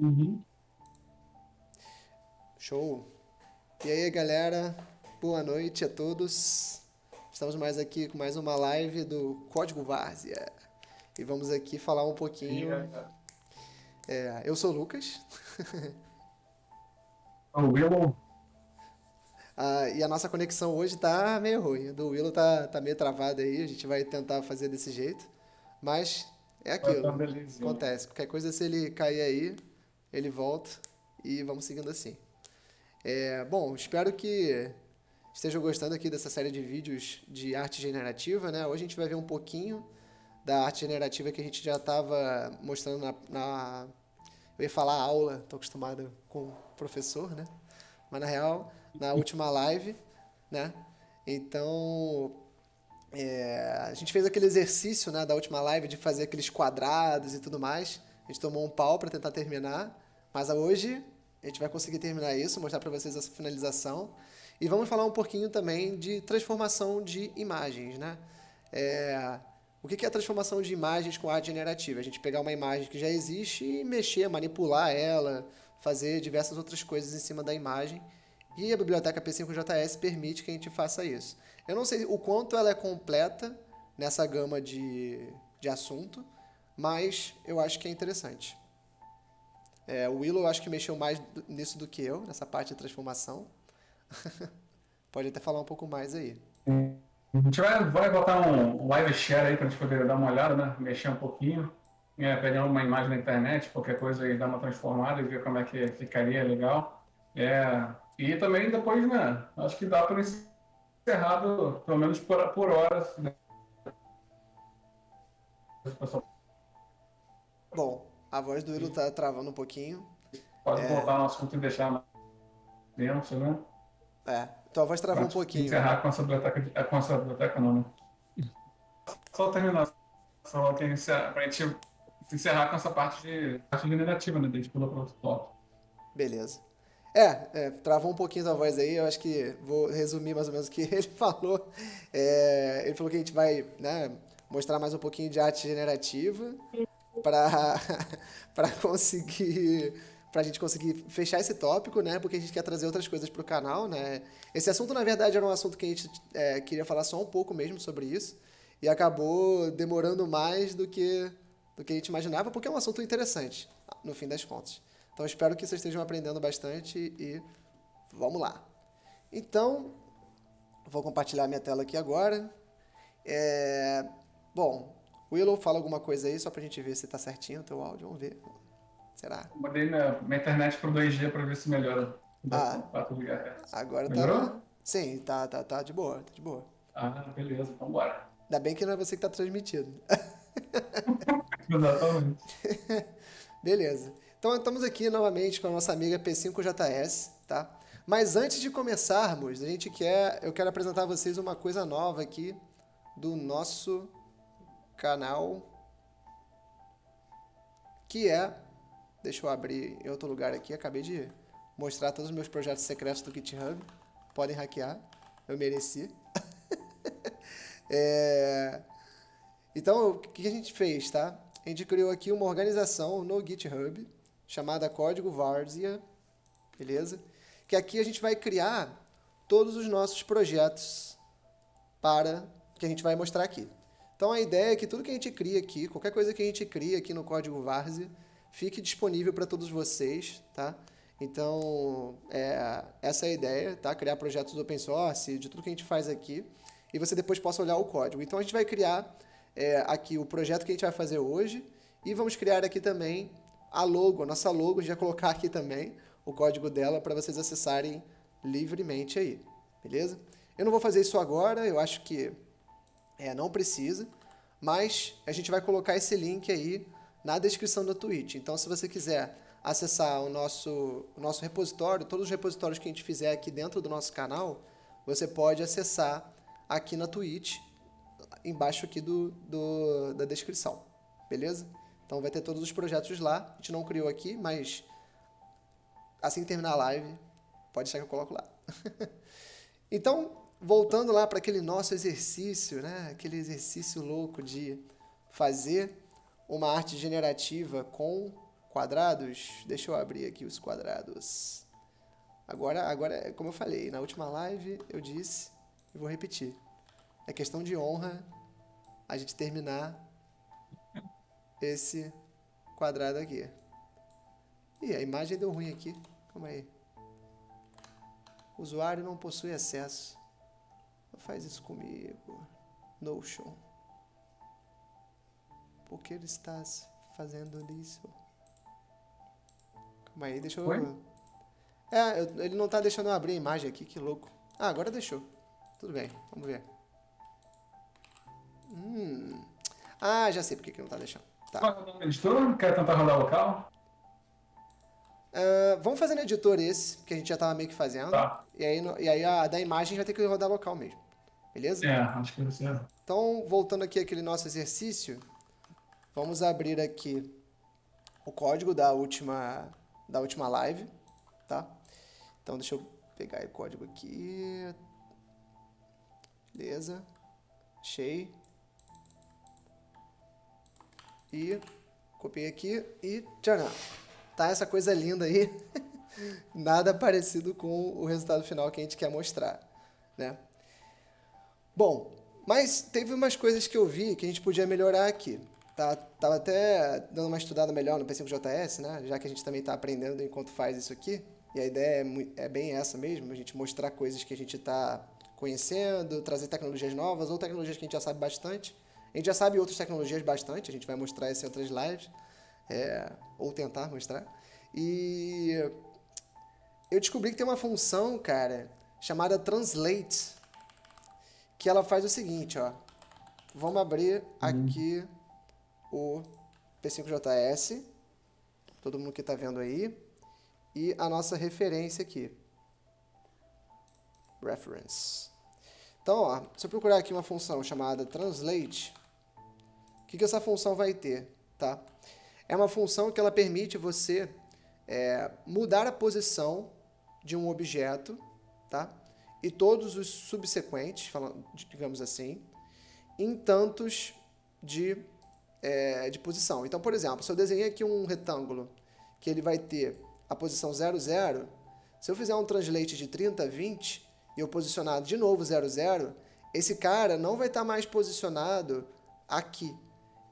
Uhum. Show! E aí, galera, boa noite a todos. Estamos mais aqui com mais uma live do Código Várzea. E vamos aqui falar um E, pouquinho. Eu sou o Lucas, o Willow, e a nossa conexão hoje tá meio ruim. Do Willow tá meio travada aí, a gente vai tentar fazer desse jeito. Mas é tá aquilo, belezinha. acontece. Qualquer coisa, se ele cair aí, ele volta e vamos seguindo assim. Bom, espero que estejam gostando aqui dessa série de vídeos de arte generativa, né? Hoje a gente vai ver um pouquinho da arte generativa que a gente já estava mostrando Eu ia falar aula, tô acostumado com o professor, né? Mas na real, na última live, né? Então, a gente fez aquele exercício, né, da última live de fazer aqueles quadrados e tudo mais. A gente tomou um pau para tentar terminar, mas hoje a gente vai conseguir terminar isso, mostrar para vocês essa finalização. E vamos falar um pouquinho também de transformação de imagens, né? É, o que é a transformação de imagens com arte generativa? A gente pegar uma imagem que já existe e mexer, manipular ela, fazer diversas outras coisas em cima da imagem. E a biblioteca P5JS permite que a gente faça isso. Eu não sei o quanto ela é completa nessa gama de assunto, mas eu acho que é interessante. O Willow eu acho que mexeu mais nisso do que eu, nessa parte de transformação. Pode até falar um pouco mais aí. A gente vai botar um live share aí para a gente poder dar uma olhada, né? Mexer um pouquinho, pegar uma imagem na internet, qualquer coisa aí, dar uma transformada e ver como é que ficaria legal. E também depois, né? Acho que dá para encerrado, pelo menos por horas, né? O pessoal Bom, a voz do Willow tá travando um pouquinho. pode voltar no assunto e deixar mais dentro, né? Tua voz travou Para um pouquinho, Willow. encerrar com essa biblioteca, com essa biblioteca não, né? Só terminar, só para a gente encerrar com essa parte de arte generativa, né? Desde pula para outro tópico. Beleza. Travou um pouquinho a voz aí, eu acho que vou resumir mais ou menos o que ele falou. Ele falou que a gente vai, né, mostrar mais um pouquinho de arte generativa para para conseguir para a gente conseguir fechar esse tópico, né? Porque a gente quer trazer outras coisas para o canal, né? Esse assunto, na verdade, era um assunto que a gente queria falar só um pouco mesmo sobre isso e acabou demorando mais do que a gente imaginava, porque é um assunto interessante, no fim das contas. Então, espero que vocês estejam aprendendo bastante e vamos lá. Então, vou compartilhar minha tela aqui agora. É... Bom, Willow, fala alguma coisa aí, só pra gente ver se tá certinho o teu áudio. Vamos ver. Será? Mudei minha internet para o 2G para ver se melhora. Ah, 4 GHz. agora tá. Melhorou? Sim, tá de boa, tá de boa. Ah, beleza, então bora. Ainda bem que não é você que tá transmitindo. Exatamente. Beleza. Então estamos aqui novamente com a nossa amiga P5JS, tá? Mas antes de começarmos, eu quero apresentar a vocês uma coisa nova aqui do nosso canal, que é, deixa eu abrir em outro lugar aqui, acabei de mostrar todos os meus projetos secretos do GitHub, podem hackear, eu mereci. É, Então, o que a gente fez, tá? A gente criou aqui uma organização no GitHub chamada Código Várzea, beleza? Que aqui a gente vai criar todos os nossos projetos para que a gente vai mostrar aqui. Então a ideia é que tudo que a gente cria aqui, qualquer coisa que a gente cria aqui no Código Várzea, fique disponível para todos vocês, tá? Então, essa é a ideia, tá? Criar projetos open source, de tudo que a gente faz aqui, e você depois possa olhar o código. Então a gente vai criar aqui o projeto que a gente vai fazer hoje, e vamos criar aqui também a logo, a nossa logo, a gente vai colocar aqui também o código dela para vocês acessarem livremente aí, beleza? Eu não vou fazer isso agora, eu acho que não precisa, mas a gente vai colocar esse link aí na descrição da Twitch. Então, se você quiser acessar o nosso repositório, todos os repositórios que a gente fizer aqui dentro do nosso canal, você pode acessar aqui na Twitch, embaixo aqui da descrição, beleza? Então vai ter todos os projetos lá, a gente não criou aqui, mas assim que terminar a live, pode deixar que eu coloco lá. Então, voltando lá para aquele nosso exercício, né? Aquele exercício louco de fazer uma arte generativa com quadrados. Deixa eu abrir aqui os quadrados. Agora, como eu falei, na última live eu disse, e vou repetir. É questão de honra a gente terminar esse quadrado aqui. Ih, a imagem deu ruim aqui. Calma aí. O usuário não possui acesso. Não faz isso comigo. Notion. Por que ele está fazendo isso? Calma aí, deixa eu... Oi? Ele não está deixando eu abrir a imagem aqui, que louco. Ah, agora deixou. Tudo bem, vamos ver. Ah, já sei por que ele não está deixando. Tá. Vai rodar no editor? Quer tentar rodar local? Vamos fazer no editor esse, que a gente já estava meio que fazendo. Tá. E aí a da imagem vai ter que rodar local mesmo. Beleza? Acho que você. Então, voltando aqui àquele nosso exercício, vamos abrir aqui o código da última live, tá? Então, deixa eu pegar o código aqui. Beleza. Achei. E copiei aqui e tcharam. Tá essa coisa linda aí. Nada parecido com o resultado final que a gente quer mostrar, né? Bom, mas teve umas coisas que eu vi que a gente podia melhorar aqui. Tava até dando uma estudada melhor no P5JS, né? Já que a gente também está aprendendo enquanto faz isso aqui. E a ideia é bem essa mesmo, a gente mostrar coisas que a gente está conhecendo, trazer tecnologias novas ou tecnologias que a gente já sabe bastante. A gente já sabe outras tecnologias bastante, a gente vai mostrar isso em outras lives, ou tentar mostrar. E eu descobri que tem uma função, cara, chamada Translate, que ela faz o seguinte, ó. Vamos abrir aqui o P5JS, todo mundo que está vendo aí, e a nossa referência aqui. Reference. Então, ó, se eu procurar aqui uma função chamada Translate, o que essa função vai ter? Tá? É uma função que ela permite você mudar a posição de um objeto, tá? E todos os subsequentes, digamos assim, em tantos de posição. Então, por exemplo, se eu desenhei aqui um retângulo que ele vai ter a posição 0, 0, se eu fizer um translate de 30 a 20 e eu posicionar de novo 0, 0, esse cara não vai estar mais posicionado aqui,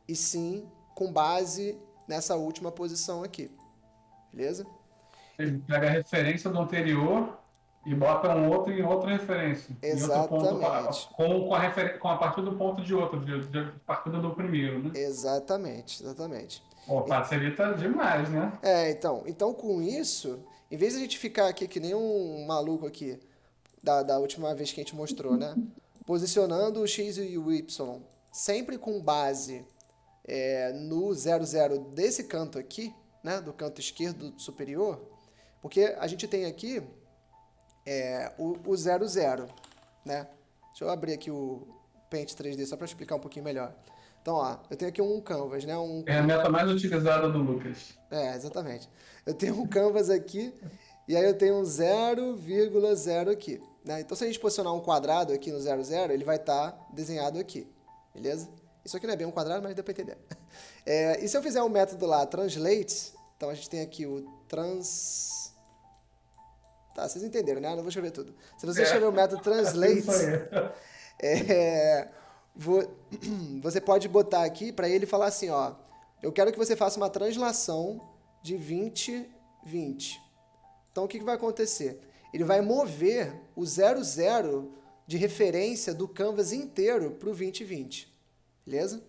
e sim com base nessa última posição aqui. Beleza? Ele pega a referência do anterior e bota um outro em outra referência. Exatamente. Em outro ponto, com a partir do ponto de outro, de partida do primeiro, né? Exatamente. Facilita demais, né? Então com isso, em vez de a gente ficar aqui que nem um maluco aqui, da última vez que a gente mostrou, né? Posicionando o X e o Y sempre com base no 0, 0 desse canto aqui, né? Do canto esquerdo superior, porque a gente tem aqui o 0, 0, né? Deixa eu abrir aqui o Paint 3D só para explicar um pouquinho melhor. Então, ó, eu tenho aqui um canvas, né? É a meta mais utilizada do Lucas. Exatamente. Eu tenho um canvas aqui e aí eu tenho um 0,0 aqui, né? Então, se a gente posicionar um quadrado aqui no 0, 0, ele vai estar desenhado aqui, beleza? Isso aqui não é bem um quadrado, mas deu para entender. E se eu fizer o método lá, translate, então a gente tem aqui o Tá, vocês entenderam, né? Eu não vou escrever tudo. Se você escrever o método translate, você pode botar aqui para ele falar assim, ó, eu quero que você faça uma translação de 20, 20. Então, o que vai acontecer? Ele vai mover o 0, 0 de referência do canvas inteiro para o 20, 20. Beleza?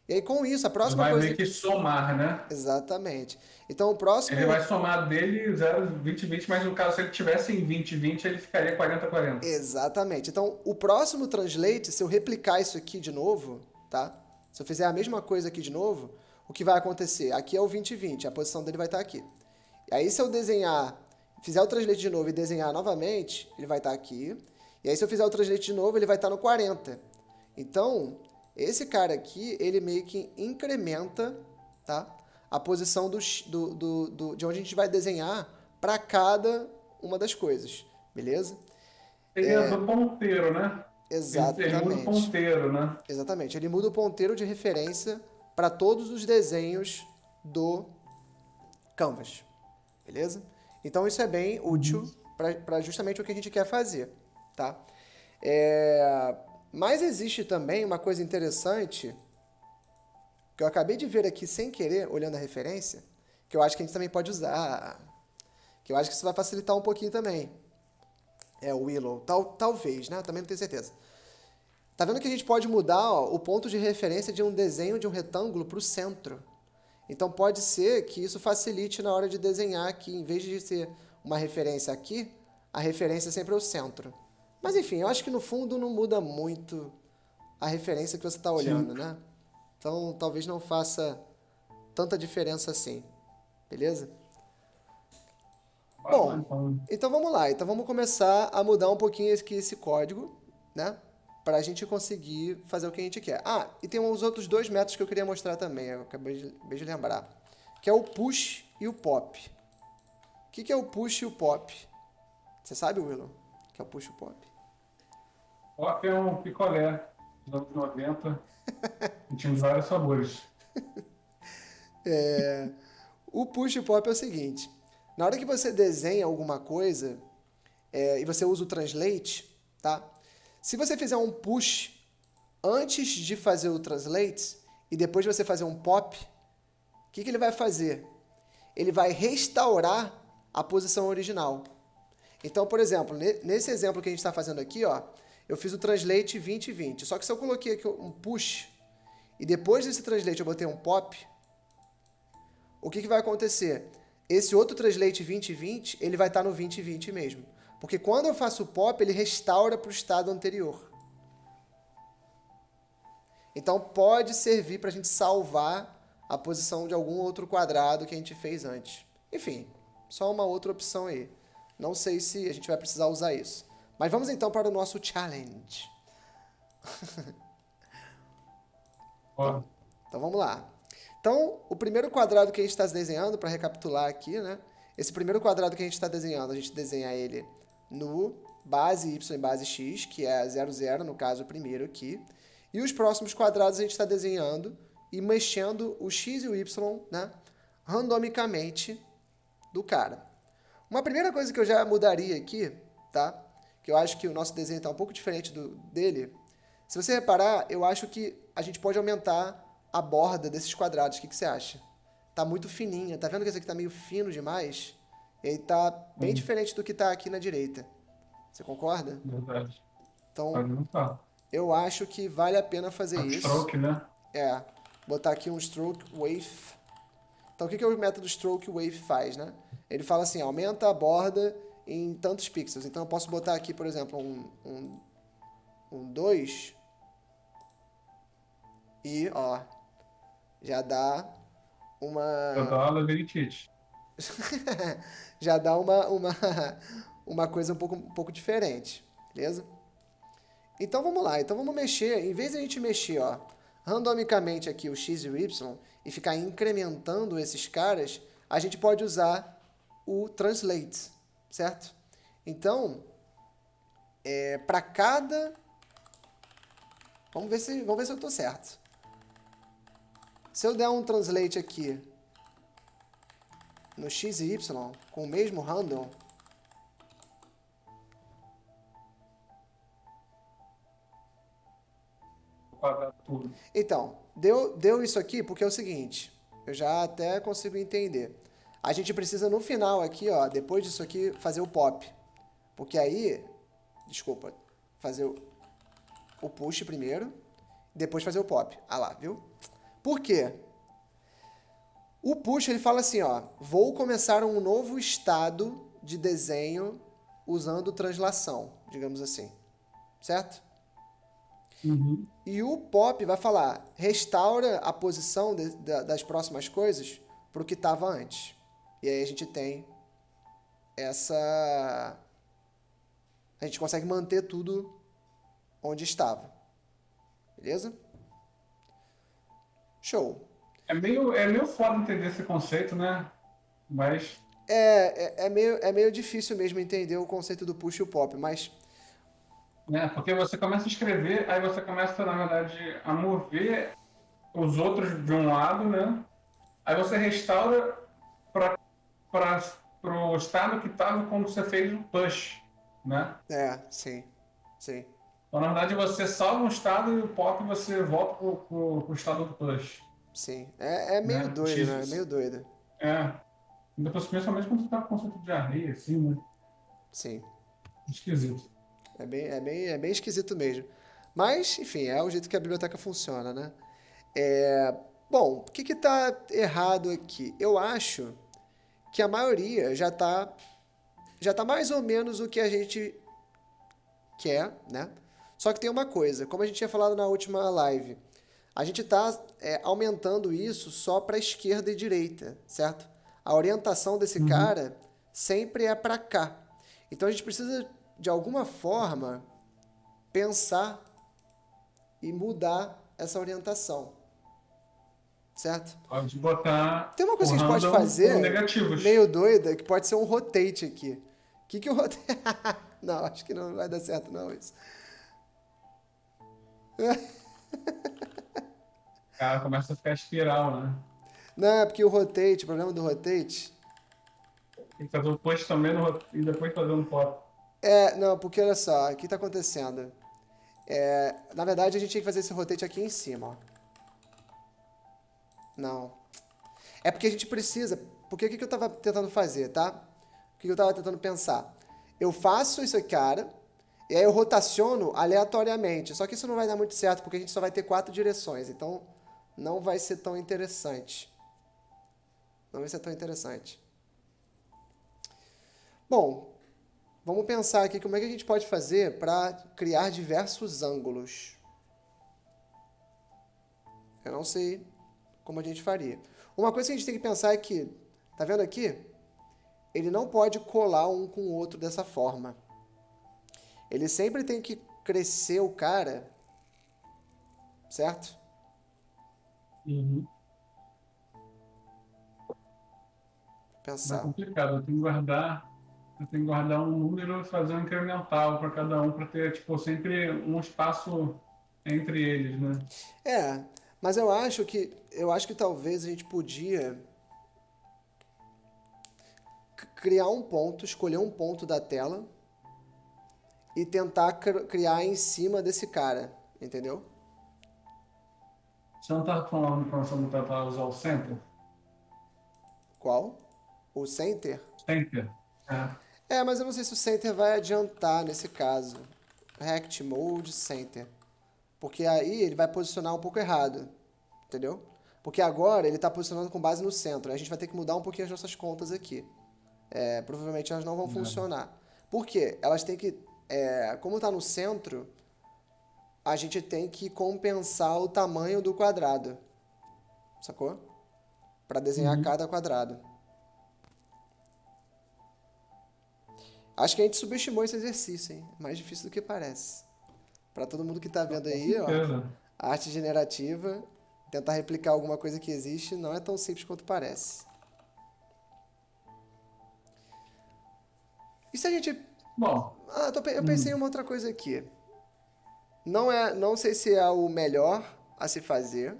E aí, com isso, a próxima vai coisa... meio que somar, né? Exatamente. Então, o próximo... Ele vai somar dele 0, 20, 20, mas no caso, se ele tivesse em 20, 20, ele ficaria 40, 40. Exatamente. Então, o próximo translate, se eu replicar isso aqui de novo, tá? Se eu fizer a mesma coisa aqui de novo, o que vai acontecer? Aqui é o 20, 20, a posição dele vai estar aqui. E aí, se eu fizer o translate de novo e desenhar novamente, ele vai estar aqui. E aí, se eu fizer o translate de novo, ele vai estar no 40. Então, esse cara aqui, ele meio que incrementa, tá? A posição de onde a gente vai desenhar para cada uma das coisas, beleza? Ele do ponteiro, né? Exatamente. Ele muda o ponteiro, né? Exatamente. Ele muda o ponteiro de referência para todos os desenhos do Canvas, beleza? Então isso é bem útil Uhum. para justamente o que a gente quer fazer, tá? Mas existe também uma coisa interessante que eu acabei de ver aqui sem querer, olhando a referência, que eu acho que a gente também pode usar, que eu acho que isso vai facilitar um pouquinho também. É o Willow, talvez, né? Também não tenho certeza. Tá vendo que a gente pode mudar ó, o ponto de referência de um desenho de um retângulo para o centro. Então pode ser que isso facilite na hora de desenhar aqui, em vez de ser uma referência aqui, a referência é sempre é o centro. Mas enfim, eu acho que no fundo não muda muito a referência que você está Sim. olhando, né? Então talvez não faça tanta diferença assim, beleza? Bacana, Bom, então. então vamos lá. Então vamos começar a mudar um pouquinho aqui esse código, né? Para a gente conseguir fazer o que a gente quer. Ah, e tem os outros dois métodos que eu queria mostrar também, eu acabei de lembrar. Que é o push e o pop. O que é o push e o pop? Você sabe, Willow? O que é o push e o pop? Pop é um picolé dos anos 90 e tinha vários sabores. O push e o pop é o seguinte: na hora que você desenha alguma coisa e você usa o translate, tá? Se você fizer um push antes de fazer o translate e depois você fazer um pop, o que ele vai fazer? Ele vai restaurar a posição original. Então, por exemplo, nesse exemplo que a gente está fazendo aqui, ó, eu fiz o translate 2020. Só que se eu coloquei aqui um push e depois desse translate eu botei um pop, o que vai acontecer? Esse outro translate 2020, ele vai estar no 2020 mesmo. Porque quando eu faço o pop, ele restaura para o estado anterior. Então pode servir para a gente salvar a posição de algum outro quadrado que a gente fez antes. Enfim, só uma outra opção aí. Não sei se a gente vai precisar usar isso. Mas vamos então para o nosso challenge. Então, Ó, então vamos lá. Então, o primeiro quadrado que a gente está desenhando, para recapitular aqui, né? Esse primeiro quadrado que a gente está desenhando, a gente desenha ele no base y e base x, que é 0, 0, no caso o primeiro aqui. E os próximos quadrados a gente está desenhando e mexendo o x e o y, né? Randomicamente do cara. Uma primeira coisa que eu já mudaria aqui, tá? Que eu acho que o nosso desenho está um pouco diferente dele. Se você reparar, eu acho que a gente pode aumentar a borda desses quadrados. O que você acha? Tá muito fininha. Tá vendo que esse aqui tá meio fino demais? Ele tá bem sim, diferente do que tá aqui na direita. Você concorda? verdade. Então, Pode notar. eu acho que vale a pena fazer isso. Backstroke, né? É, botar aqui um stroke wave. Então, o que o método stroke wave faz, né? Ele fala assim, aumenta a borda em tantos pixels. Então, eu posso botar aqui, por exemplo, um 2 e, ó, já dá Eu dou uma... aula labirintite. já dá uma coisa um pouco diferente, beleza? Então vamos lá, então vamos mexer, em vez de a gente mexer, ó, randomicamente aqui o x e o y e ficar incrementando esses caras, a gente pode usar o translate, certo? Então, para cada... vamos ver se eu estou certo. Se eu der um translate aqui no x e y com o mesmo random, Quadrado tudo. então, deu isso aqui porque é o seguinte, eu já até consigo entender. A gente precisa no final aqui, ó, depois disso aqui, fazer o pop. Porque aí, desculpa, fazer o push primeiro, depois fazer o pop. Ah lá, viu? Por quê? O push ele fala assim, ó, vou começar um novo estado de desenho usando translação, digamos assim, certo? Uhum. E o pop vai falar, restaura a posição das próximas coisas para o que estava antes. E aí a gente tem essa... A gente consegue manter tudo onde estava. Beleza? Show. É meio foda entender esse conceito, né? Mas, É meio difícil mesmo entender o conceito do push e o pop, mas né? Porque você começa a escrever, aí você começa, na verdade, a mover os outros de um lado, né? Aí você restaura para para o estado que estava quando você fez o push, né? Sim, sim, Então, na verdade, você salva um estado e o pop você volta pro estado do push, sim. É meio né? O doido, né? É meio X, doido. é, depois, principalmente quando você tá com conceito de array, assim, né? Sim. Esquisito. É bem esquisito mesmo. Mas, enfim, é o jeito que a biblioteca funciona, né? Bom, o que está errado aqui? Eu acho que a maioria já tá mais ou menos o que a gente quer, né? Só que tem uma coisa, como a gente tinha falado na última live, a gente está aumentando isso só para esquerda e direita, certo? A orientação desse Uhum. cara sempre é para cá. Então a gente precisa, de alguma forma, pensar e mudar essa orientação, certo? Pode botar Tem uma o coisa que a gente pode random com fazer negativos. meio doida, que pode ser um rotate aqui. O rotate... Não, acho que não vai dar certo não isso. O cara começa a ficar espiral, né? Não, é porque o problema do rotate... Tem que fazer o push também e depois fazer um pop. Não, porque olha só, o que está acontecendo? Na verdade, a gente tinha que fazer esse rotate aqui em cima, ó. Não. É porque a gente precisa... Porque o que eu estava tentando fazer, tá? O que eu estava tentando pensar? Eu faço isso aqui, cara, e aí eu rotaciono aleatoriamente. Só que isso não vai dar muito certo, porque a gente só vai ter 4 direções. Então, não vai ser tão interessante. Não vai ser tão interessante. Bom, vamos pensar aqui como é que a gente pode fazer para criar diversos ângulos. Eu não sei como a gente faria. Uma coisa que a gente tem que pensar é que, tá vendo aqui? Ele não pode colar um com o outro dessa forma. Ele sempre tem que crescer o cara, certo? Uhum. Vai Pensar. complicado. Eu tenho que guardar um número e fazer um incremental para cada um, para ter, tipo, sempre um espaço entre eles, né? Mas eu acho que talvez a gente podia criar um ponto, escolher um ponto da tela e tentar criar em cima desse cara, entendeu? Você não tá falando quando você não tentar usar o center? Qual? O center? Center? É. Mas eu não sei se o center vai adiantar nesse caso. Rect mode center. Porque aí ele vai posicionar um pouco errado, entendeu? Porque agora ele está posicionando com base no centro. A gente vai ter que mudar um pouquinho as nossas contas aqui. Provavelmente elas não vão funcionar. Por quê? Elas têm que. Como está no centro, a gente tem que compensar o tamanho do quadrado. Sacou? Para desenhar Uhum. cada quadrado. Acho que a gente subestimou esse exercício, hein? É mais difícil do que parece. Para todo mundo que está vendo Com aí, ó, certeza. a arte generativa, tentar replicar alguma coisa que existe, não é tão simples quanto parece. E se a gente. Bom, Eu pensei em uma outra coisa aqui. Não sei se é o melhor a se fazer,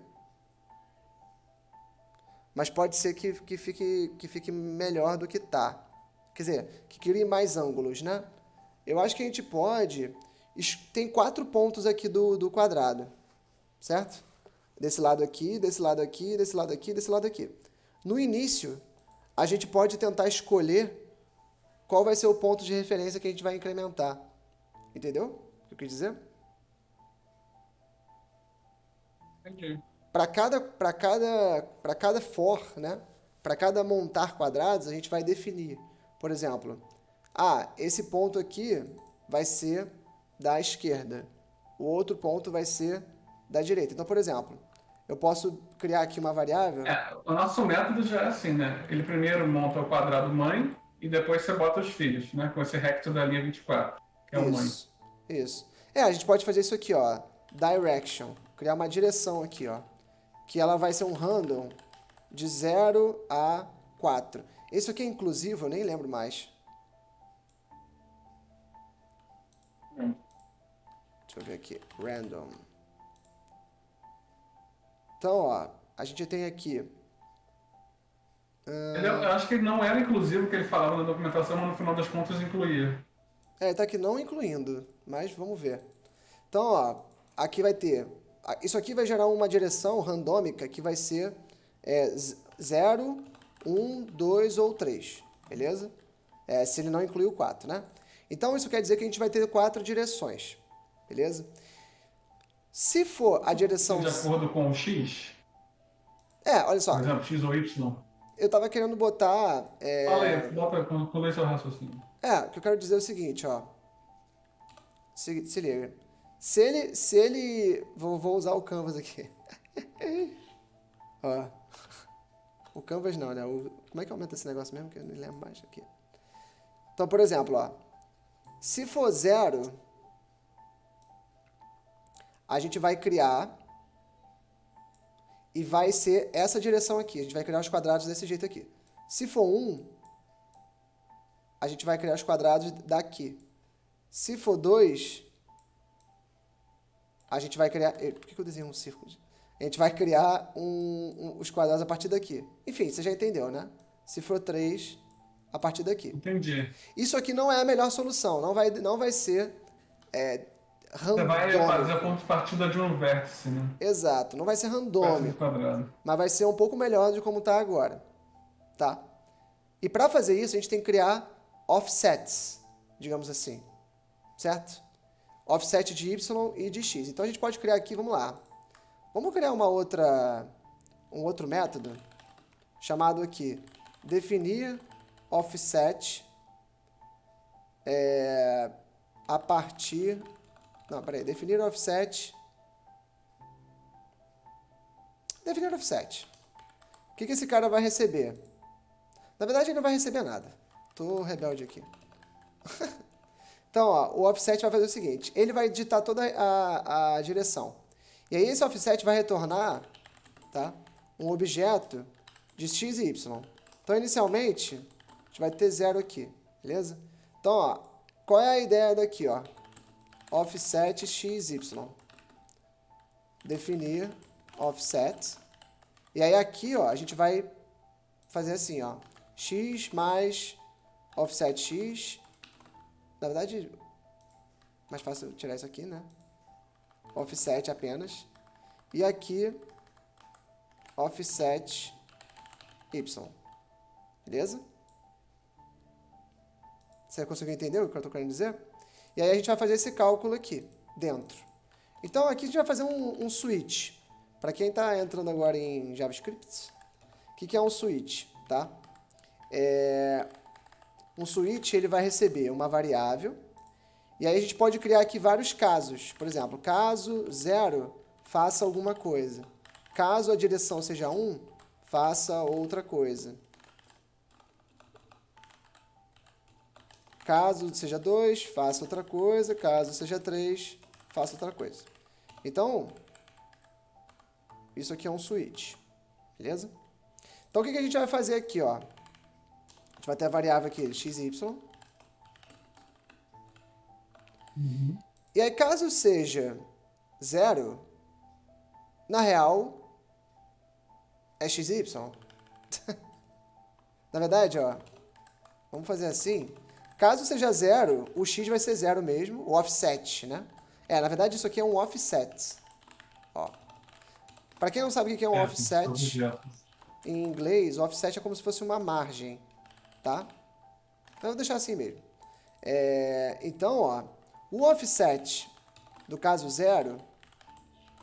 mas pode ser que fique melhor do que tá. Quer dizer, que crie mais ângulos, né? Eu acho que a gente pode. Tem 4 pontos aqui do quadrado, certo? Desse lado aqui, desse lado aqui, desse lado aqui, desse lado aqui. No início, a gente pode tentar escolher qual vai ser o ponto de referência que a gente vai incrementar. Entendeu o que eu quis dizer? entendi. Para cada for, né? Para cada montar quadrados, a gente vai definir. Por exemplo, esse ponto aqui vai ser da esquerda. O outro ponto vai ser da direita. Então, por exemplo, eu posso criar aqui uma variável. O nosso método já é assim, né? Ele primeiro monta o quadrado mãe e depois você bota os filhos, né? Com esse recto da linha 24, que é o mãe. Isso, isso. A gente pode fazer isso aqui, ó. Direction. Criar uma direção aqui, ó. Que ela vai ser um random de 0 a 4. Isso aqui é inclusivo, eu nem lembro mais. Deixa eu ver aqui. Random. Então, ó, a gente tem aqui Eu acho que ele não era inclusivo o que ele falava na documentação, mas no final das contas incluía. É, tá aqui não incluindo, mas vamos ver. Então, ó, aqui vai ter. Isso aqui vai gerar uma direção randômica que vai ser 0, 1, 2 ou 3, beleza? Se ele não incluir o 4, né? Então, isso quer dizer que a gente vai ter 4 direções, beleza? Se for a direção. De acordo com o X, Olha por só, exemplo, X ou Y. eu tava querendo botar. Fala aí, bota, conclui seu raciocínio. O que eu quero dizer é o seguinte, ó. Se liga. Se ele. Vou usar o Canvas aqui. Ó. O Canvas não, né? Como é que aumenta esse negócio mesmo? Que eu não lembro mais aqui. Então, por exemplo, ó. Se for 0, a gente vai criar e vai ser essa direção aqui. A gente vai criar os quadrados desse jeito aqui. Se for 1, a gente vai criar os quadrados daqui. Se for 2, a gente vai criar... Por que eu desenhei um círculo? A gente vai criar os quadrados a partir daqui. Enfim, você já entendeu, né? Se for 3, a partir daqui. Entendi. Isso aqui não é a melhor solução. Não vai ser Você vai fazer a randômico. ponto de partida de um vértice, né? Exato. Não vai ser Vértice randômico. quadrado. Mas vai ser um pouco melhor de como está agora. Tá? E para fazer isso, a gente tem que criar offsets, digamos assim. Certo? Offset de y e de x. Então a gente pode criar aqui, vamos lá. Vamos criar um outro método chamado aqui definir offset a partir... Não, peraí. Definir offset. O que esse cara vai receber? Na verdade, ele não vai receber nada. Tô rebelde aqui. Então, ó, o offset vai fazer o seguinte. Ele vai digitar toda a direção. E aí esse offset vai retornar, tá, um objeto de x e y. Então, inicialmente, a gente vai ter 0 aqui, beleza? Então, ó, qual é a ideia daqui, ó? Offset x, y. Definir offset. E aí aqui, ó, a gente vai fazer assim, ó. X mais offset x. Na verdade, mais fácil tirar isso aqui, né? Offset apenas. E aqui, offset y. Beleza? Você conseguiu entender o que eu estou querendo dizer? E aí a gente vai fazer esse cálculo aqui, dentro. Então aqui a gente vai fazer um switch. Para quem está entrando agora em JavaScript, o que é um switch? Tá? Um switch ele vai receber uma variável, e aí a gente pode criar aqui vários casos. Por exemplo, caso 0, faça alguma coisa. Caso a direção seja 1, faça outra coisa. Caso seja 2, faça outra coisa. Caso seja 3, faça outra coisa. Então, isso aqui é um switch. Beleza? Então, o que a gente vai fazer aqui, ó? A gente vai ter a variável aqui, x e y. E aí, caso seja 0, na real, é x e y. Na verdade, ó, vamos fazer assim. Caso seja 0, o x vai ser 0 mesmo, o offset, né? Na verdade, isso aqui é um offset. Ó. Para quem não sabe o que é um offset, em inglês, offset é como se fosse uma margem, tá? Eu vou deixar assim mesmo. Então, ó, o offset do caso 0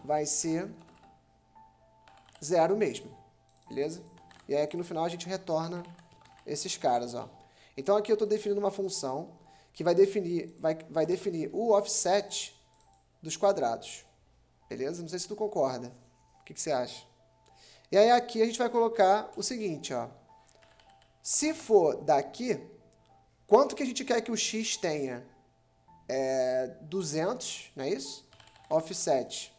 vai ser 0 mesmo, beleza? E aí aqui no final a gente retorna esses caras, ó. Então aqui eu estou definindo uma função que vai definir o offset dos quadrados, beleza? Não sei se tu concorda. O que você acha? E aí aqui a gente vai colocar o seguinte, ó. Se for daqui, quanto que a gente quer que o x tenha? 200, não é isso? Offset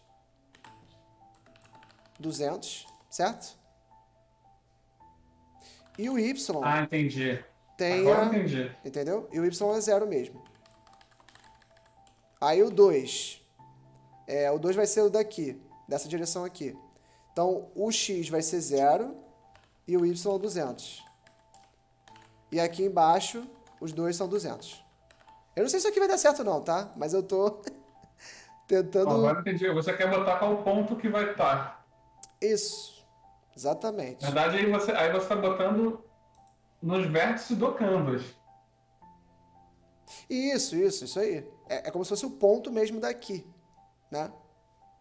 200, certo? E o y Entendi. tenha... Agora entendi. Entendeu? E o y é 0 mesmo. Aí o 2. O 2 vai ser o daqui, dessa direção aqui. Então, o x vai ser 0 e o Y 200. E aqui embaixo, os dois são 200. Eu não sei se isso aqui vai dar certo não, tá? Mas eu tô Ó, tentando... agora entendi. Você quer botar qual ponto que vai estar. Isso, Na exatamente. verdade, aí você está botando nos vértices do canvas. Isso aí. É como se fosse o ponto mesmo daqui, né?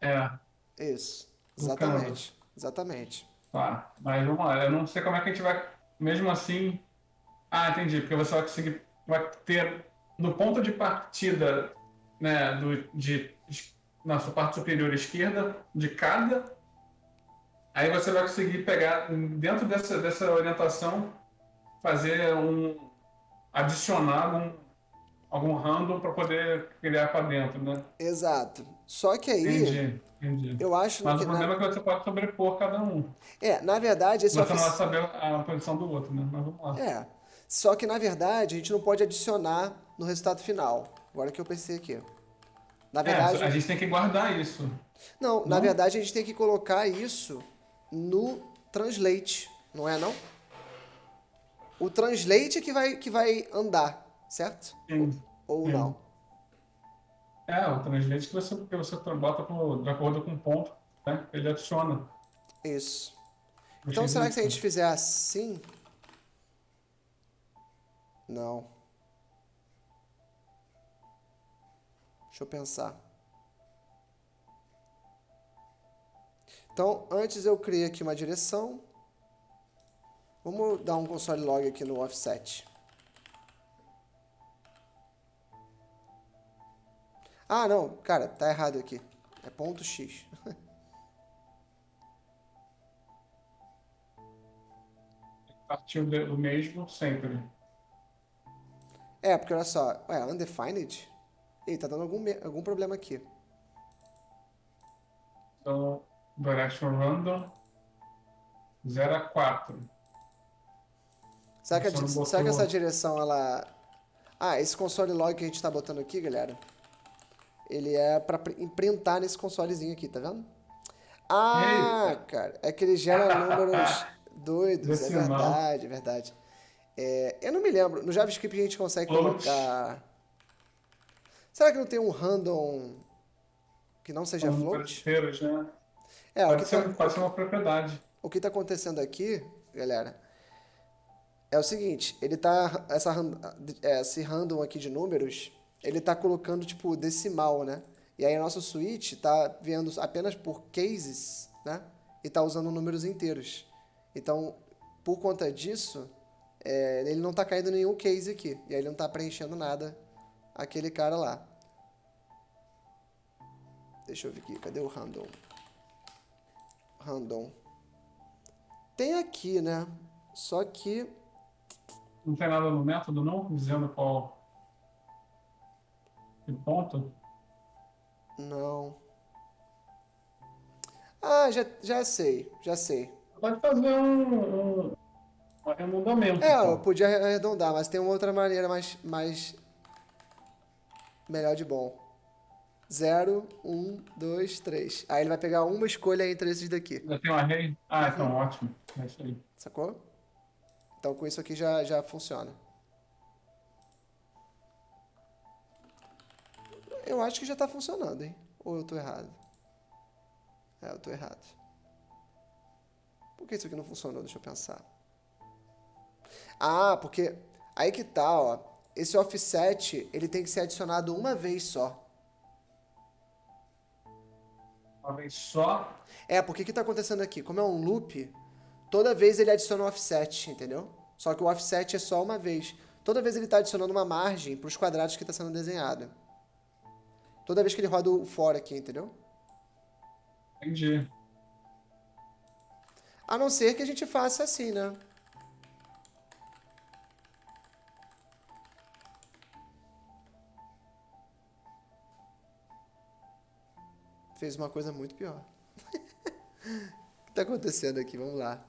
É, Isso, do canvas. exatamente, exatamente. Tá, mas vamos lá. Eu não sei como é que a gente vai, mesmo assim. Ah, entendi. Porque você vai conseguir, vai ter no ponto de partida, né, na sua parte superior esquerda de cada. Aí você vai conseguir pegar dentro dessa orientação, fazer adicionar algum random para poder criar para dentro, né? Exato. Só que aí, Entendi, entendi. eu acho Mas o que problema é que você pode sobrepor cada um. na verdade, esse Você não vai Office... saber a posição do outro, né? Mas vamos lá. É. Só que na verdade, a gente não pode adicionar no resultado final. Agora que eu pensei aqui. Na É, a verdade, gente tem que guardar isso, não, na não? verdade a gente tem que colocar isso no translate, não é não? O translate que vai andar, certo? Ou, Sim, ou não? sim. É, o translate que você bota de acordo com o ponto, né? Ele adiciona Isso. o Então X e será que se a Y. gente fizer assim? Não. Deixa eu pensar. Então, antes eu criei aqui uma direção. Vamos dar um console log aqui no offset. Ah, não, cara, tá errado aqui. É ponto .x. Partiu do mesmo sempre. É, porque olha só, undefined? Ih, tá dando algum problema aqui. Então, direction random 0 a 4. Será que, Você não será que essa botou. direção, ela... Ah, esse console log que a gente tá botando aqui, galera, ele é pra imprintar nesse consolezinho aqui, tá vendo? Ah, Eita! cara, é que ele gera números doidos, é Decimal. verdade, é verdade. Eu não me lembro, no JavaScript a gente consegue Float. colocar... Será que não tem um random que não seja São números float? inteiros, né? É, Pode ser, pode ser uma propriedade. o que tá acontecendo aqui, galera, é o seguinte, ele tá, esse random aqui de números, ele tá colocando, tipo, decimal, né? E aí, nosso switch tá vendo apenas por cases, né? E tá usando números inteiros. Então, por conta disso, ele não tá caindo em nenhum case aqui. E aí, ele não tá preenchendo nada, aquele cara lá. Deixa eu ver aqui, cadê o random? Random. Tem aqui, né? Só que... Não tem nada no método, não? Dizendo qual que ponto? Não. Ah, já sei, já sei. Pode fazer um arredondamento, Eu pô. podia arredondar, mas tem uma outra maneira mais melhor de bom. 0, 1, 2, 3. Aí ele vai pegar uma escolha entre esses daqui. Já tem um array? Ah, então ótimo. É isso aí. Sacou? Então com isso aqui já funciona. Eu acho que já tá funcionando, hein? Ou eu tô errado? Eu tô errado. Por que isso aqui não funcionou? Deixa eu pensar. Ah, porque aí que tá, ó. Esse offset, ele tem que ser adicionado uma vez só. Uma vez só. Porque o que tá acontecendo aqui? Como é um loop, toda vez ele adiciona um offset, entendeu? Só que o offset é só uma vez. Toda vez ele está adicionando uma margem para os quadrados que está sendo desenhado. Toda vez que ele roda o for aqui, entendeu? Entendi. A não ser que a gente faça assim, né? Fez uma coisa muito pior. O que está acontecendo aqui? Vamos lá.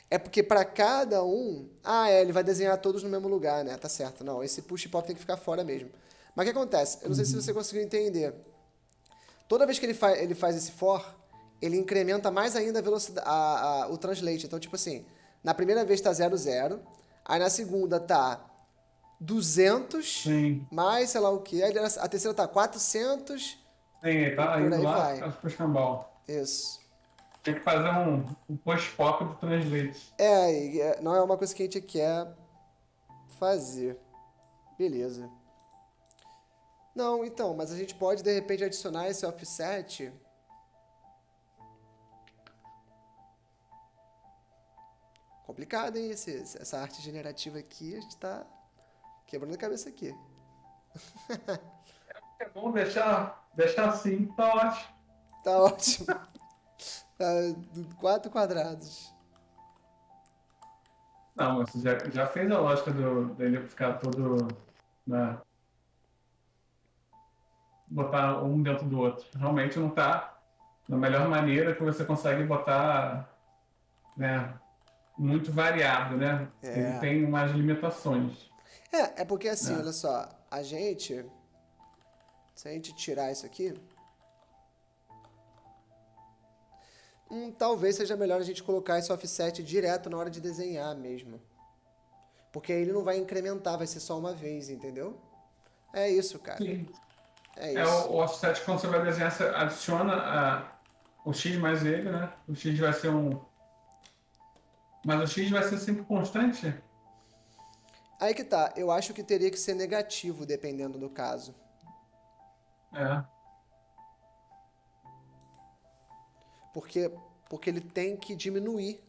É porque para cada um... ele vai desenhar todos no mesmo lugar, né? Tá certo. Não, esse push pop tem que ficar fora mesmo. Mas o que acontece? Eu não sei se você conseguiu entender. Toda vez que ele faz esse for, ele incrementa mais ainda a velocidade, o translate. Então, tipo assim, na primeira vez tá 00, aí na segunda tá 200, Sim. mais sei lá o que, aí a terceira tá 400 Sim, e tá por indo aí lá vai. pro escambau. Isso. Tem que fazer um post-pop do Translate. Não é uma coisa que a gente quer fazer. Beleza. Não, então, mas a gente pode de repente adicionar esse offset. Complicado, hein? Essa arte generativa aqui, a gente tá quebrando a cabeça aqui. É bom deixar assim, tá ótimo. Tá ótimo. Tá, 4 quadrados. Não, você já fez a lógica dele ficar todo, né, botar um dentro do outro. Realmente não está da melhor maneira que você consegue botar, né, muito variado, né? Ele É. tem umas limitações, É porque assim, né? olha só, se a gente tirar isso aqui, talvez seja melhor a gente colocar esse offset direto na hora de desenhar mesmo. Porque aí ele não vai incrementar, vai ser só uma vez, entendeu? É isso, cara. Sim. É É isso. o offset, quando você vai desenhar, você adiciona o X mais ele, né? O X vai ser um. Mas o X vai ser sempre constante? Aí que tá, eu acho que teria que ser negativo, dependendo do caso. É. Porque, porque ele tem que diminuir,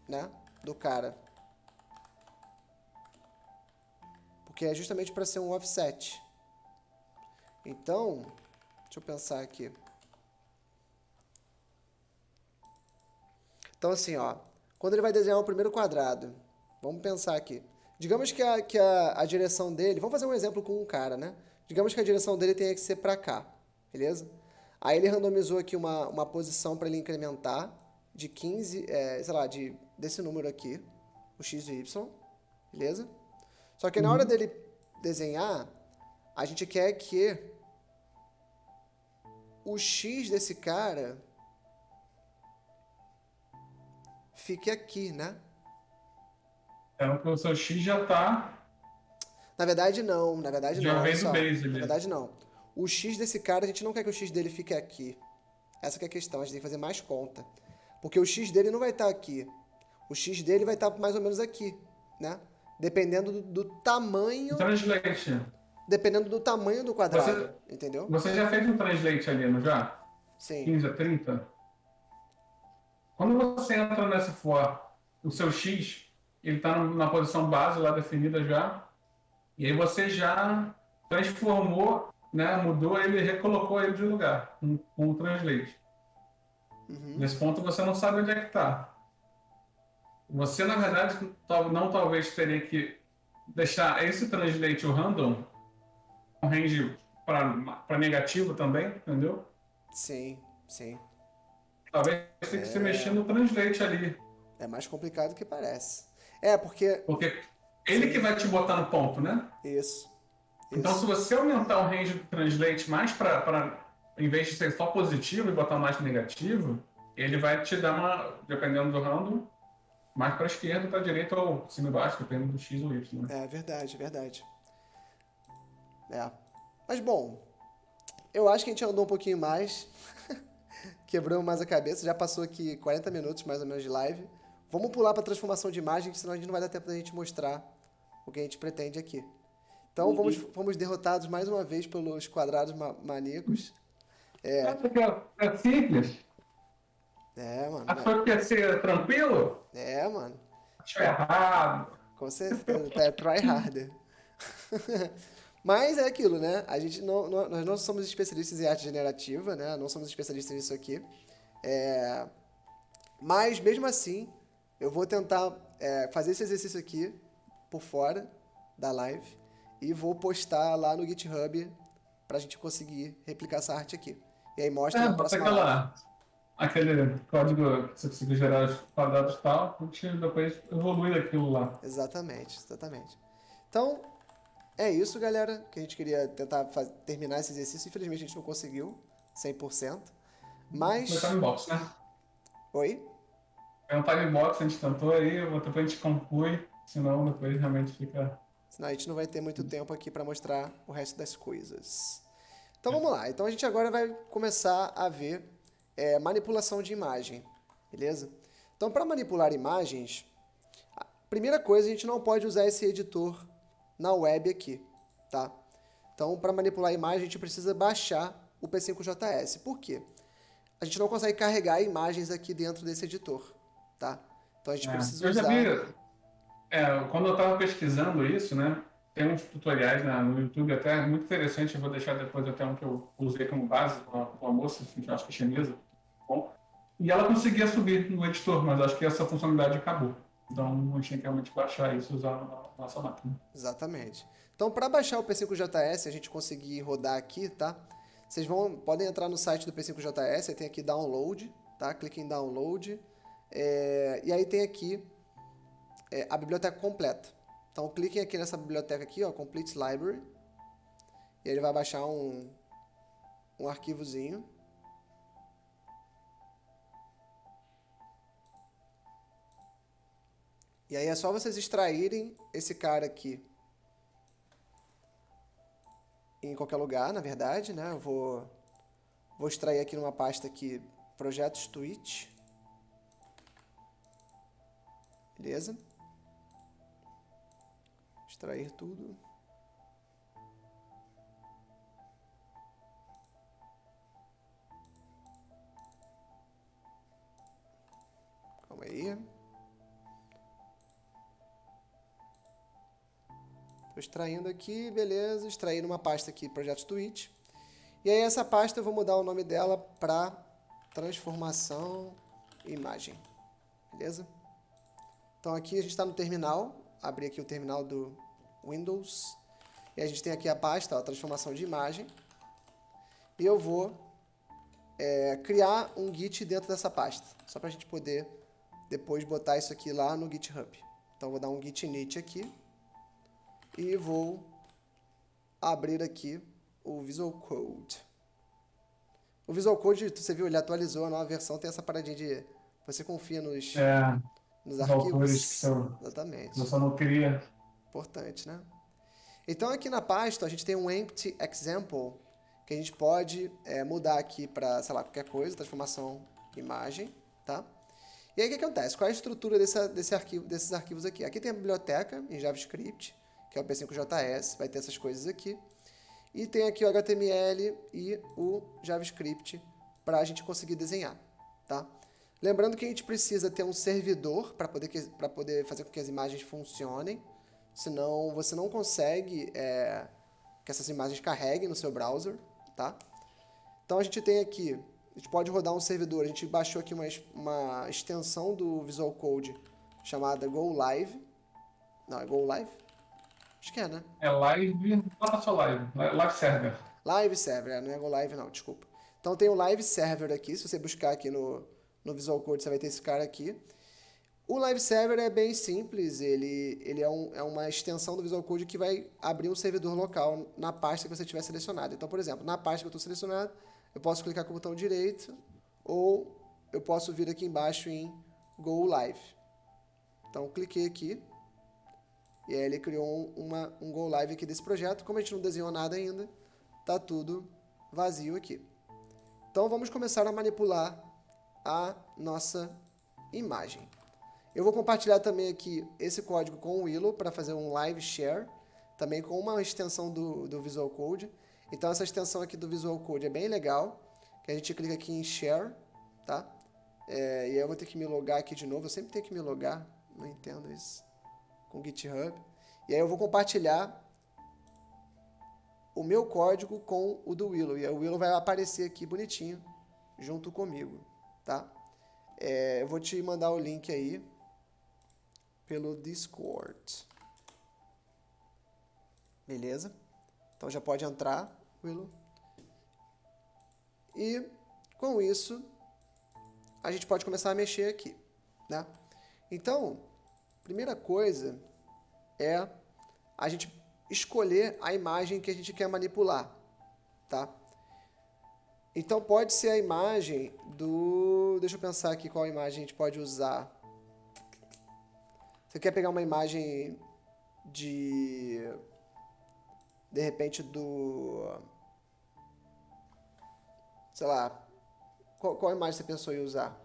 né? Do cara. Porque é justamente para ser um offset. Então, deixa eu pensar aqui. Então, assim, ó. Quando ele vai desenhar o primeiro quadrado, vamos pensar aqui. Digamos que a direção dele. Vamos fazer um exemplo com um cara, né? Digamos que a direção dele tenha que ser para cá, beleza? Aí ele randomizou aqui uma posição para ele incrementar de 15, sei lá, desse número aqui, o x e o y, beleza? Só que na hora Uhum. dele desenhar, a gente quer que o x desse cara fique aqui, né? Então, o seu X já está. Na verdade não, Já olha vem do só. base Na ali. verdade não. O x desse cara, a gente não quer que o x dele fique aqui. Essa que é a questão, a gente tem que fazer mais conta. Porque o x dele não vai estar aqui. O x dele vai estar mais ou menos aqui, né? Dependendo do tamanho, Translate. dependendo do tamanho do quadrado, Você, entendeu? você já fez um translate ali, não já? Sim. 15 a 30. Quando você entra nessa for, o seu X, ele está na posição base lá definida já, e aí você já transformou, né, mudou ele, recolocou ele de lugar com o translate. Uhum. Nesse ponto você não sabe onde é que está. Você, na verdade, não talvez teria que deixar esse translate, o random, um range para negativo também, entendeu? Sim, sim. Talvez tenha que se mexer no translate ali. É mais complicado do que parece. É, porque. Porque ele que Sim, vai te botar no ponto, né? isso, Então, se isso. você aumentar o range do translate mais em vez de ser só positivo e botar mais negativo, ele vai te dar uma, dependendo do random, mais para a esquerda, para a direita ou cima e baixo, dependendo do X ou Y, né? É verdade, verdade. É. Mas bom, eu acho que a gente andou um pouquinho mais, quebramos mais a cabeça, já passou aqui 40 minutos mais ou menos de live. Vamos pular para transformação de imagem, senão a gente não vai dar tempo da gente mostrar o que a gente pretende aqui. Então fomos derrotados mais uma vez pelos quadrados maníacos. É, Acho que é simples. mano, Achou que ia ser tranquilo? mano, Achou errado. com certeza, try harder. Mas é aquilo, né? A gente nós não somos especialistas em arte generativa, né? Não somos especialistas nisso aqui. É, mas mesmo assim, eu vou tentar fazer esse exercício aqui por fora da live e vou postar lá no GitHub pra gente conseguir replicar essa arte aqui. E aí mostra É, na bota próxima live. aquele código que você conseguiu gerar os quadrados e tal, a gente depois evolui aquilo lá. Exatamente, exatamente. Então, é isso, galera, que a gente queria tentar terminar esse exercício. Infelizmente a gente não conseguiu 100%. Foi Mas time box, né? Oi? É um time box, a gente tentou aí, depois a gente conclui, senão depois realmente fica. Senão a gente não vai ter muito tempo aqui para mostrar o resto das coisas. Então vamos lá. Então a gente agora vai começar a ver manipulação de imagem, beleza? Então para manipular imagens, a primeira coisa, a gente não pode usar esse editor na web aqui, tá? Então para manipular imagem, a gente precisa baixar o P5JS. Por quê? A gente não consegue carregar imagens aqui dentro desse editor, tá? Então a gente precisa Eu já vi, usar... quando eu estava pesquisando isso, né? Tem uns tutoriais no YouTube até muito interessante, eu vou deixar depois até um que eu usei como base, uma moça, assim, que eu acho que é chinesa, bom. E ela conseguia subir no editor, mas acho que essa funcionalidade acabou. Então a gente tem que realmente baixar isso e usar na nossa máquina. Exatamente. Então, para baixar o P5JS, a gente conseguir rodar aqui, tá? Vocês podem entrar no site do P5JS, aí tem aqui Download, tá? Clique em Download. E aí tem aqui a biblioteca completa. Então, cliquem aqui nessa biblioteca aqui, ó, Complete Library. E ele vai baixar um arquivozinho. E aí é só vocês extraírem esse cara aqui em qualquer lugar, na verdade, né? Eu vou extrair aqui numa pasta aqui, Projetos Twitch. Beleza? Extrair tudo. Calma aí. Estou extraindo aqui, beleza. Extrair numa pasta aqui, Projetos Twitch. E aí essa pasta eu vou mudar o nome dela para Transformação Imagem. Beleza? Então aqui a gente está no terminal. Abrir aqui o terminal do Windows. E a gente tem aqui a pasta, ó, Transformação de Imagem. E eu vou criar um Git dentro dessa pasta. Só para a gente poder depois botar isso aqui lá no GitHub. Então vou dar um git init aqui. E vou abrir aqui o Visual Code. O Visual Code, você viu, ele atualizou a nova versão, tem essa paradinha de você confia É, nos os autores que arquivos. são, eu Exatamente. só não queria. Importante, né? Então aqui na pasta a gente tem um empty example que a gente pode mudar aqui para, sei lá, qualquer coisa, transformação imagem, tá? E aí o que acontece? Qual é a estrutura desses arquivos aqui? Aqui tem a biblioteca em JavaScript, que é o P5JS, vai ter essas coisas aqui. E tem aqui o HTML e o JavaScript para a gente conseguir desenhar, tá? Lembrando que a gente precisa ter um servidor para poder fazer com que as imagens funcionem, senão você não consegue que essas imagens carreguem no seu browser, tá? Então a gente tem aqui, a gente pode rodar um servidor, a gente baixou aqui uma extensão do Visual Code chamada Go Live. Não, é Go Live? Acho que é, né? É live, bota só live, live server. Live Server, não é Go Live não, desculpa. Então tem o Live Server aqui, se você buscar aqui no Visual Code você vai ter esse cara aqui. O Live Server é bem simples, ele é uma extensão do Visual Code que vai abrir um servidor local na pasta que você tiver selecionado. Então, por exemplo, na pasta que eu estou selecionado, eu posso clicar com o botão direito ou eu posso vir aqui embaixo em Go Live. Então, cliquei aqui e aí ele criou um Go Live aqui desse projeto. Como a gente não desenhou nada ainda, tá tudo vazio aqui. Então, vamos começar a manipular a nossa imagem. Eu vou compartilhar também aqui esse código com o Willow para fazer um live share, também com uma extensão do Visual Code. Então essa extensão aqui do Visual Code é bem legal, que a gente clica aqui em share, tá? E aí eu vou ter que me logar aqui de novo, eu sempre tenho que me logar, não entendo isso, com o GitHub. E aí eu vou compartilhar o meu código com o do Willow, e aí o Willow vai aparecer aqui bonitinho, junto comigo, tá? Eu vou te mandar o link aí, pelo Discord. Beleza? Então já pode entrar, Willow. E com isso, a gente pode começar a mexer aqui, né? Então, primeira coisa é a gente escolher a imagem que a gente quer manipular, tá? Então pode ser a imagem do. Deixa eu pensar aqui qual imagem a gente pode usar. Você quer pegar uma imagem de. De repente do. Sei lá. Qual imagem você pensou em usar?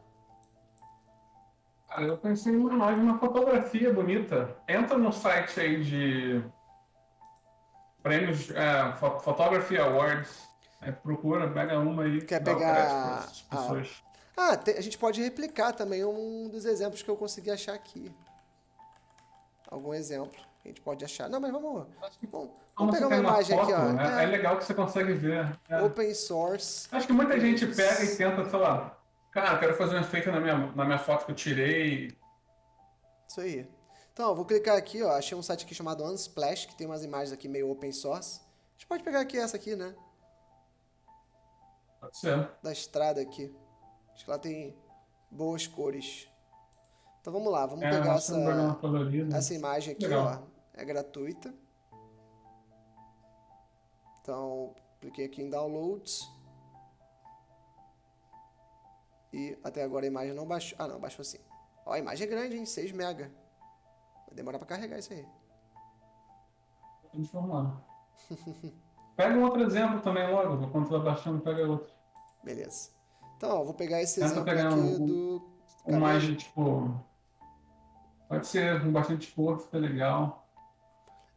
Cara, eu pensei em uma imagem, uma fotografia bonita. Entra no site aí de prêmios, Photography Awards. Aí procura, pega uma aí, Quer dá o crédito para pegar essas a. pessoas. Ah, a gente pode replicar também um dos exemplos que eu consegui achar aqui. Algum exemplo que a gente pode achar. Não, mas vamos. Acho que Vamos como você pegar tem uma uma imagem aqui, ó. foto, é legal que você consegue ver. É. Open source Acho que muita gente pega e images. tenta, sei lá, cara, quero fazer um efeito na minha foto que eu tirei. Isso aí. Então, eu vou clicar aqui, ó. Achei um site aqui chamado Unsplash, que tem umas imagens aqui meio open source. A gente pode pegar aqui essa aqui, né? Pode ser. Da estrada aqui. Acho que ela tem boas cores. Então vamos lá, vamos pegar Mostra um programa colorido. essa imagem aqui, ó. Legal. É gratuita. Então, cliquei aqui em downloads. E até agora a imagem não baixou. Ah, não, baixou sim. Ó, a imagem é grande, hein? 6 mega. Vai demorar pra carregar isso aí. Transformar. Pega um outro exemplo também logo, quando tu vai baixando, pega outro. Beleza. Então, ó, vou pegar esse Tenta exemplo pegar aqui do. uma Cadê? imagem, tipo, pode ser com bastante cor, fica legal.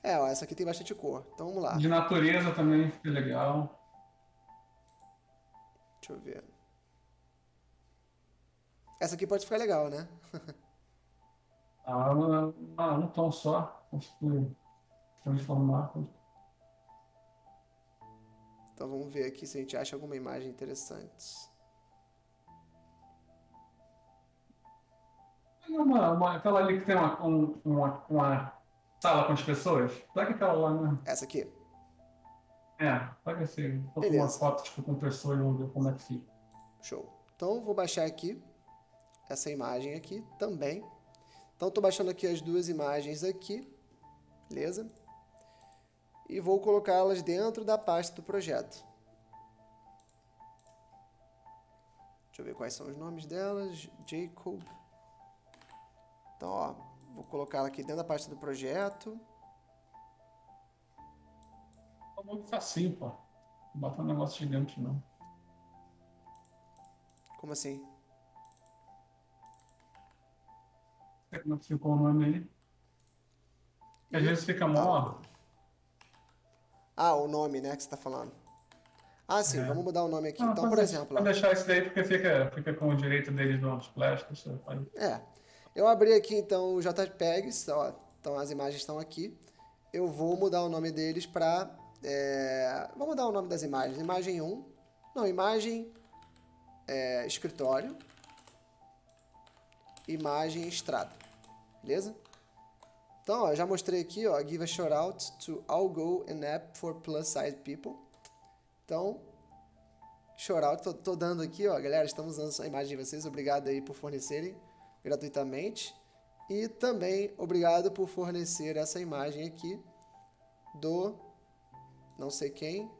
É, ó, essa aqui tem bastante cor. Então vamos lá. De natureza também fica legal. Deixa eu ver. Essa aqui pode ficar legal, né? Um tom só, acho que transformar. Então vamos ver aqui se a gente acha alguma imagem interessante. Aquela ali que tem uma sala com as pessoas. Pega aquela lá, né? Essa aqui. Pega assim, uma Beleza. foto tipo, com pessoas e vamos ver como é que fica. Show. Então vou baixar aqui essa imagem aqui também. Então estou baixando aqui as duas imagens aqui. Beleza? E vou colocá-las dentro da pasta do projeto. Deixa eu ver quais são os nomes delas. Jacob. Então, ó, vou colocá-la aqui dentro da pasta do projeto. É muito facinho, pô. Não bota um negócio gigante, não. Como assim? Como é que ficou o nome aí? Às vezes fica mó. Ah, o nome, né, que você está falando. Ah, sim, É. vamos mudar o nome aqui. Não, Então, por exemplo, pode ó, deixar isso daí porque fica com o direito deles nos plásticos. Você pode... eu abri aqui então o JPEGs, ó, então as imagens estão aqui. Eu vou mudar o nome deles para. Vou mudar o nome das imagens. Imagem 1. Não, imagem escritório. Imagem estrada. Beleza? Então, ó, já mostrei aqui, ó, give a shout out to All Go an app for plus size people. Então, shout out, tô dando aqui, ó, galera, estamos usando a imagem de vocês, obrigado aí por fornecerem gratuitamente. E também obrigado por fornecer essa imagem aqui do não sei quem,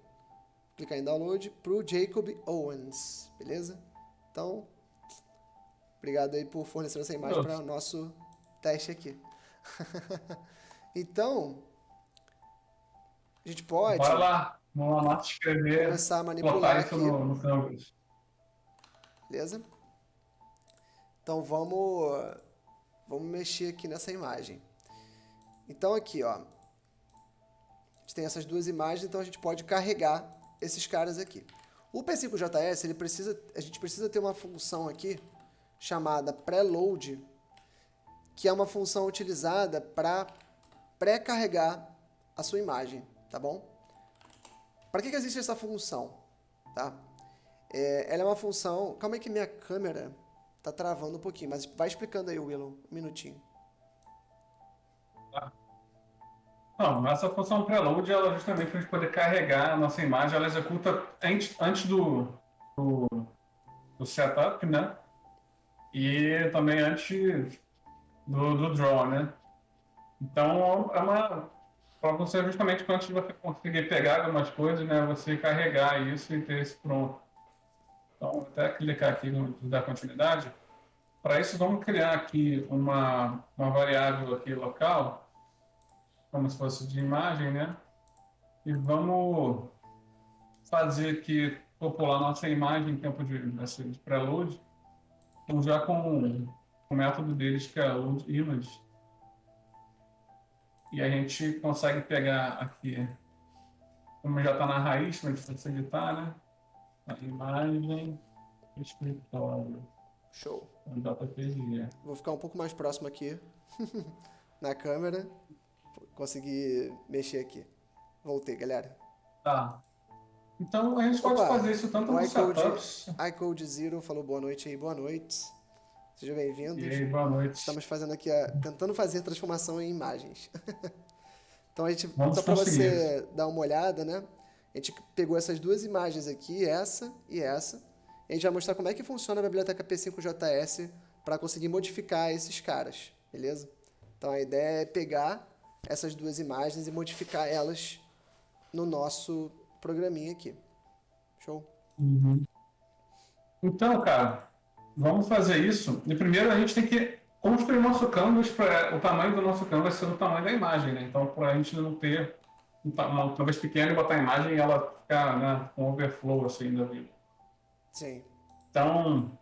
clicar em download, pro Jacob Owens, beleza? Então, obrigado aí por fornecer essa imagem para o nosso teste aqui. Então, a gente pode Bora lá. Vamos lá escrever, começar a manipular plotar isso aqui, no Canvas. beleza? Então vamos mexer aqui nessa imagem. Então aqui, ó, a gente tem essas duas imagens, então a gente pode carregar esses caras aqui. O P5JS, a gente precisa ter uma função aqui chamada preload, que é uma função utilizada para pré-carregar a sua imagem, tá bom? Para que existe essa função? Tá? Ela é uma função... Calma aí que minha câmera tá travando um pouquinho, mas vai explicando aí, Willow, um minutinho. Tá. Não, essa função preload, ela é justamente para a gente poder carregar a nossa imagem, ela executa antes do setup, né? E também antes do draw, né? Então, para você justamente antes de você conseguir pegar algumas coisas, né? Você carregar isso e ter isso pronto. Então, vou até clicar aqui no dar continuidade. Para isso, vamos criar aqui uma variável aqui local, como se fosse de imagem, né? E vamos fazer aqui, popular nossa imagem em tempo de preload, então já com o método deles, que é load image. E a gente consegue pegar aqui, como já está na raiz, para a gente facilitar, né? A imagem, escritório, Show. JPG. Vou ficar um pouco mais próximo aqui na câmera. Consegui mexer aqui. Voltei, galera. Tá. Então a gente pode Opa! fazer isso tanto O nos setups. iCode Zero falou boa noite aí, boa noite. Sejam E bem-vindos. aí, boa noite. Estamos fazendo aqui, tentando fazer transformação em imagens. Então, Vamos só para conseguir. você dar uma olhada, né? A gente pegou essas duas imagens aqui, essa e essa. A gente vai mostrar como é que funciona a biblioteca P5JS para conseguir modificar esses caras, beleza? Então, a ideia é pegar essas duas imagens e modificar elas no nosso programinha aqui. Show? Uhum. Então, cara, vamos fazer isso. E primeiro a gente tem que construir o nosso canvas para o tamanho do nosso canvas ser o tamanho da imagem, né? Então, para a gente não ter um canvas pequeno e botar a imagem e ela ficar, né, com overflow assim da vida. Sim. Então,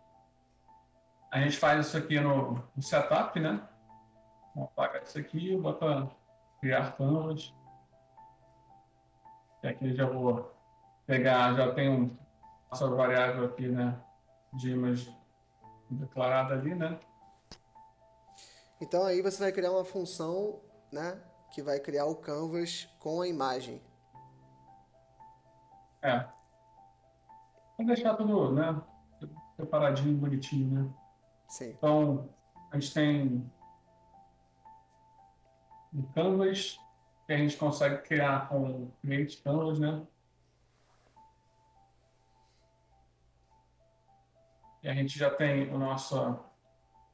a gente faz isso aqui no setup, né? Vamos apagar isso aqui, bota criar canvas. E aqui já vou pegar, já tem nossa variável aqui, né? De image declarada ali, né? Então, aí você vai criar uma função, né? Que vai criar o canvas com a imagem. É, vou deixar tudo, né? Separadinho, bonitinho, né? Sim. Então, a gente tem um canvas que a gente consegue criar com Create Canvas, né? E a gente já tem o nosso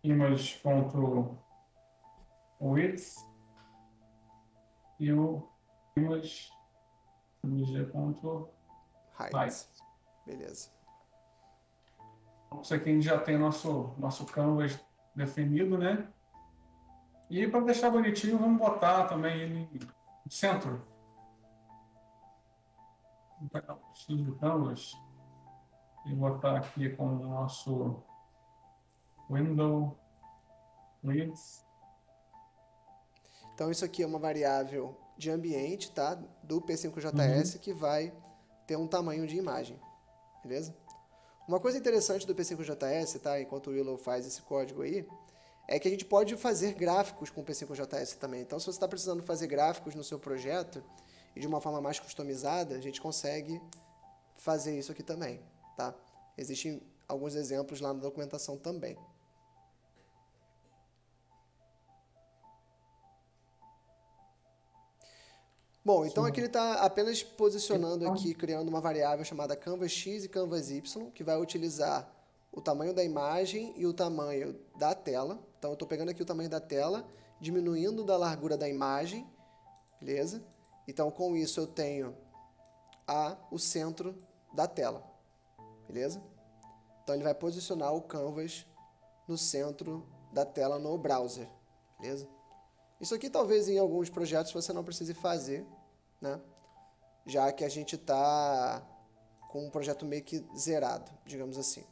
image.width e o image.height. Height. Beleza. Isso aqui a gente já tem nosso canvas definido, né? E para deixar bonitinho, vamos botar também ele no centro. Vamos pegar o estilo do canvas e botar aqui com o nosso window width. Então, isso aqui é uma variável de ambiente, tá? Do Uhum. P5JS que vai ter um tamanho de imagem. Beleza? Uma coisa interessante do P5JS, tá? Enquanto o Willow faz esse código aí, é que a gente pode fazer gráficos com o P5JS também. Então, se você está precisando fazer gráficos no seu projeto e de uma forma mais customizada, a gente consegue fazer isso aqui também, tá? Existem alguns exemplos lá na documentação também. Bom, então aqui ele está apenas posicionando aqui, criando uma variável chamada canvas_x e canvas_y, que vai utilizar o tamanho da imagem e o tamanho da tela. Então eu estou pegando aqui o tamanho da tela, diminuindo da largura da imagem, beleza? Então com isso eu tenho o centro da tela, beleza? Então ele vai posicionar o canvas no centro da tela no browser, beleza? Isso aqui talvez em alguns projetos você não precise fazer, né? Já que a gente está com um projeto meio que zerado, digamos assim.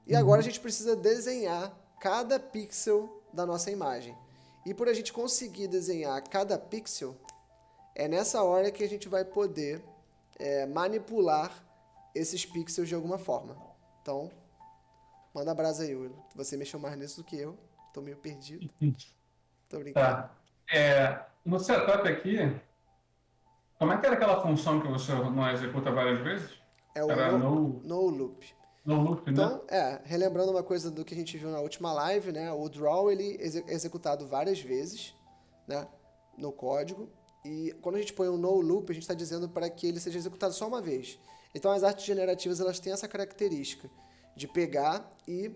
E agora a Uhum. gente precisa desenhar cada pixel da nossa imagem. E por a gente conseguir desenhar cada pixel, é nessa hora que a gente vai poder manipular esses pixels de alguma forma. Então, manda brasa aí, Will. Você mexeu mais nisso do que eu. Tô meio perdido. Tô brincando. Tá. No setup aqui, como é que era aquela função que você não executa várias vezes? É o Era no loop. no loop, né? Então, relembrando uma coisa do que a gente viu na última live, né? O draw ele é executado várias vezes, né? No código. E quando a gente põe um no loop, a gente está dizendo para que ele seja executado só uma vez. Então, as artes generativas elas têm essa característica de pegar e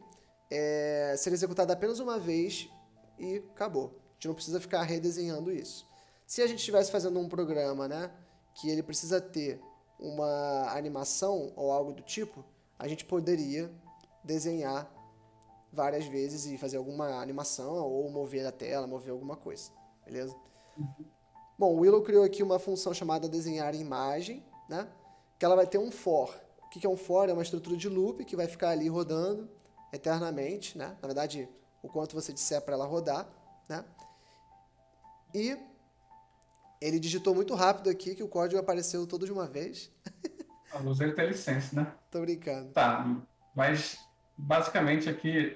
ser executada apenas uma vez e acabou. A gente não precisa ficar redesenhando isso. Se a gente estivesse fazendo um programa, né, que ele precisa ter uma animação ou algo do tipo, a gente poderia desenhar várias vezes e fazer alguma animação ou mover a tela, mover alguma coisa, beleza? Bom, o Willow criou aqui uma função chamada desenhar imagem, né? Que ela vai ter um for. O que é um for? É uma estrutura de loop que vai ficar ali rodando eternamente, né? Na verdade, o quanto você disser para ela rodar, né? E ele digitou muito rápido aqui que o código apareceu todo de uma vez. Eu usei o IntelliSense, né? Tô brincando. Tá, mas basicamente aqui,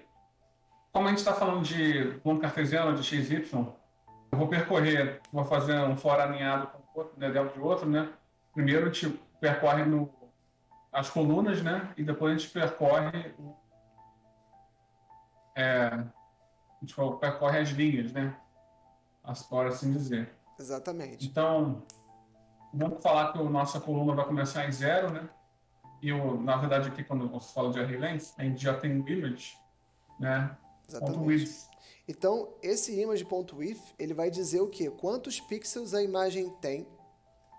como a gente está falando de plano cartesiano, de XY, eu vou percorrer, vou fazer um fora alinhado com o outro, né, dentro de outro, né? Primeiro a gente percorre as colunas, né? E depois a gente percorre, percorre as linhas, né? Por assim dizer. Exatamente. Então, vamos falar que a nossa coluna vai começar em zero, né? E na verdade aqui quando você fala de array length, a gente já tem um image, né? Ponto Exatamente. width. Então, esse image.width, ele vai dizer o quê? Quantos pixels a imagem tem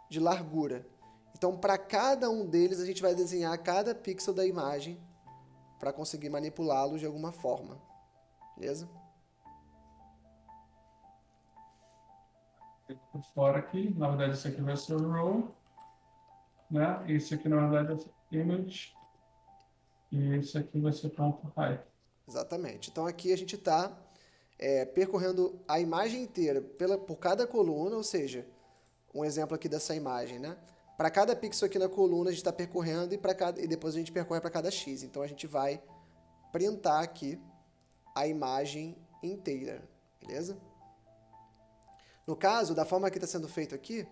de largura. Então, para cada um deles, a gente vai desenhar cada pixel da imagem para conseguir manipulá-los de alguma forma. Beleza? Por fora aqui, na verdade isso aqui vai ser o row, né? Esse aqui na verdade vai ser image e esse aqui vai ser ponto height. Exatamente. Então, aqui a gente está percorrendo a imagem inteira por cada coluna, ou seja, um exemplo aqui dessa imagem, né? Para cada pixel aqui na coluna, a gente está percorrendo e depois a gente percorre para cada X. Então, a gente vai printar aqui a imagem inteira, beleza? No caso, da forma que está sendo feito aqui,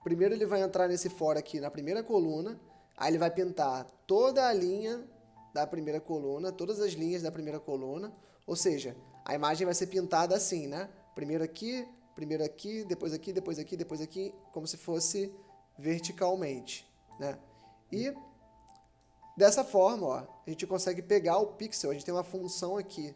primeiro ele vai entrar nesse for aqui na primeira coluna, aí ele vai pintar toda a linha da primeira coluna, todas as linhas da primeira coluna, ou seja, a imagem vai ser pintada assim, né? Primeiro aqui, depois aqui, depois aqui, depois aqui, como se fosse verticalmente, né? E dessa forma, ó, a gente consegue pegar o pixel, a gente tem uma função aqui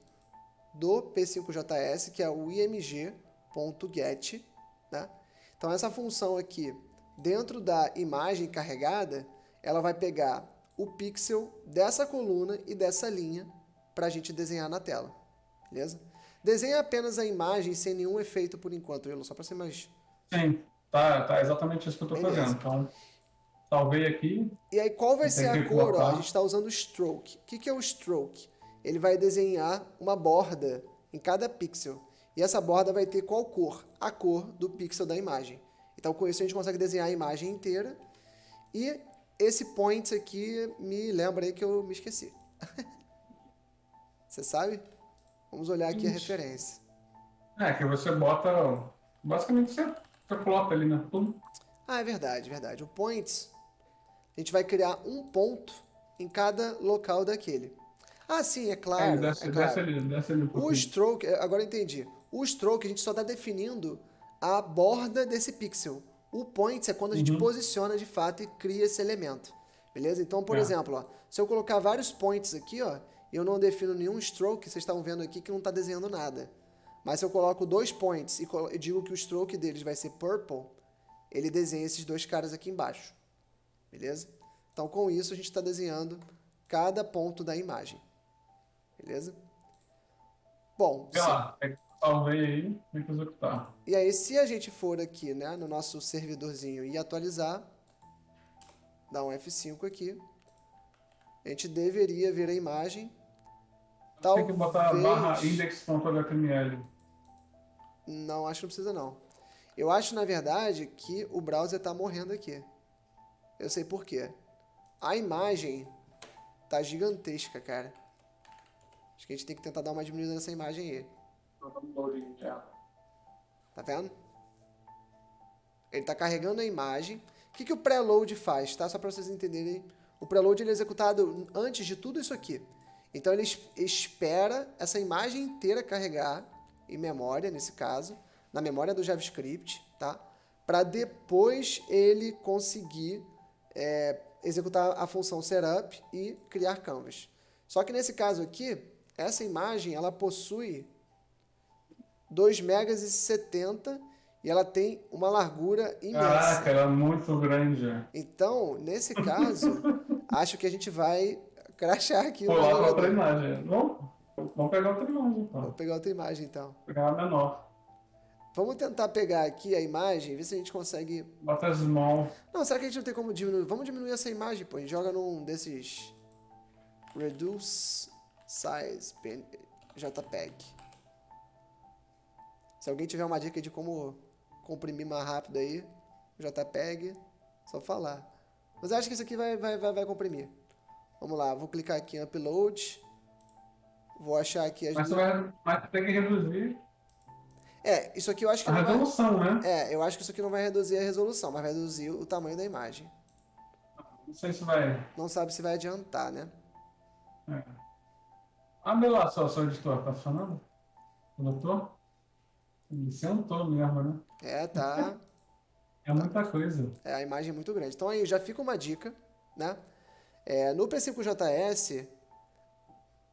do P5JS, que é o img.get, né? Então essa função aqui, dentro da imagem carregada, ela vai pegar o pixel dessa coluna e dessa linha para a gente desenhar na tela, beleza? Desenha apenas a imagem sem nenhum efeito por enquanto, Willow, só para ser mais... Sim, tá exatamente isso que eu estou fazendo. Beleza. Então, salvei aqui, E aí qual vai ser tem a que cor? Ó, a gente botar. está usando o stroke. O que é o stroke? Ele vai desenhar uma borda em cada pixel. E essa borda vai ter qual cor? A cor do pixel da imagem. Então com isso a gente consegue desenhar a imagem inteira. E esse point aqui me lembra aí que eu me esqueci. Você sabe? Vamos olhar aqui a referência. Que você bota, basicamente você plota ali, né? Tudo. Ah, é verdade, verdade. O points, a gente vai criar um ponto em cada local daquele. Ah, sim, é claro, é claro. Desce ali um O pouquinho. stroke, agora eu entendi. O stroke a gente só está definindo a borda desse pixel. O points é quando a gente posiciona de fato e cria esse elemento. Beleza? Então, por exemplo, ó, se eu colocar vários points aqui, ó, eu não defino nenhum stroke, vocês estão vendo aqui que não está desenhando nada. Mas se eu coloco dois points e digo que o stroke deles vai ser purple, ele desenha esses dois caras aqui embaixo. Beleza? Então, com isso, a gente está desenhando cada ponto da imagem. Beleza? Bom, Salvei aí, tem que executar. e aí se a gente for aqui, né, no nosso servidorzinho e atualizar, dá um F5 aqui, a gente deveria ver a imagem. Tem que botar barra Talvez... index.html. Não, acho que não precisa não. Eu acho, na verdade, que o browser está morrendo aqui. Eu sei por quê. A imagem tá gigantesca, cara. Acho que a gente tem que tentar dar uma diminuída nessa imagem aí. Tá vendo? Ele tá carregando a imagem. O que o preload faz, tá? Só para vocês entenderem. O preload ele é executado antes de tudo isso aqui. Então ele espera essa imagem inteira carregar em memória, nesse caso, na memória do JavaScript, tá? Para depois ele conseguir executar a função setup e criar canvas. Só que nesse caso aqui, essa imagem ela possui 2,70 MB e ela tem uma largura imensa. Caraca, ela é muito grande. Então, nesse caso, acho que a gente vai crachar aqui no Pular pra outra navegador. imagem. Vamos pegar outra imagem, Vou então. pegar outra imagem então. Pegar a menor. Vamos tentar pegar aqui a imagem, ver se a gente consegue. Bota as mãos. Não, será que a gente não tem como diminuir? Vamos diminuir essa imagem, pô. A gente joga num desses. Reduce Size JPEG. Se alguém tiver uma dica de como comprimir mais rápido aí, JPEG, só falar. Mas eu acho que isso aqui vai comprimir. Vamos lá, vou clicar aqui em Upload. Vou achar aqui as Mas você duas. vai ter que reduzir É, isso aqui eu acho que a não vai. resolução, né? É, eu acho que isso aqui não vai reduzir a resolução, mas vai reduzir o tamanho da imagem. Não sei se vai. Não sabe se vai adiantar, né? É. Abre lá só, seu editor, tá funcionando? O doutor? Ele sentou mesmo, né? É, tá. É muita coisa. É, a imagem é muito grande. Então aí já fica uma dica, né? No P5JS,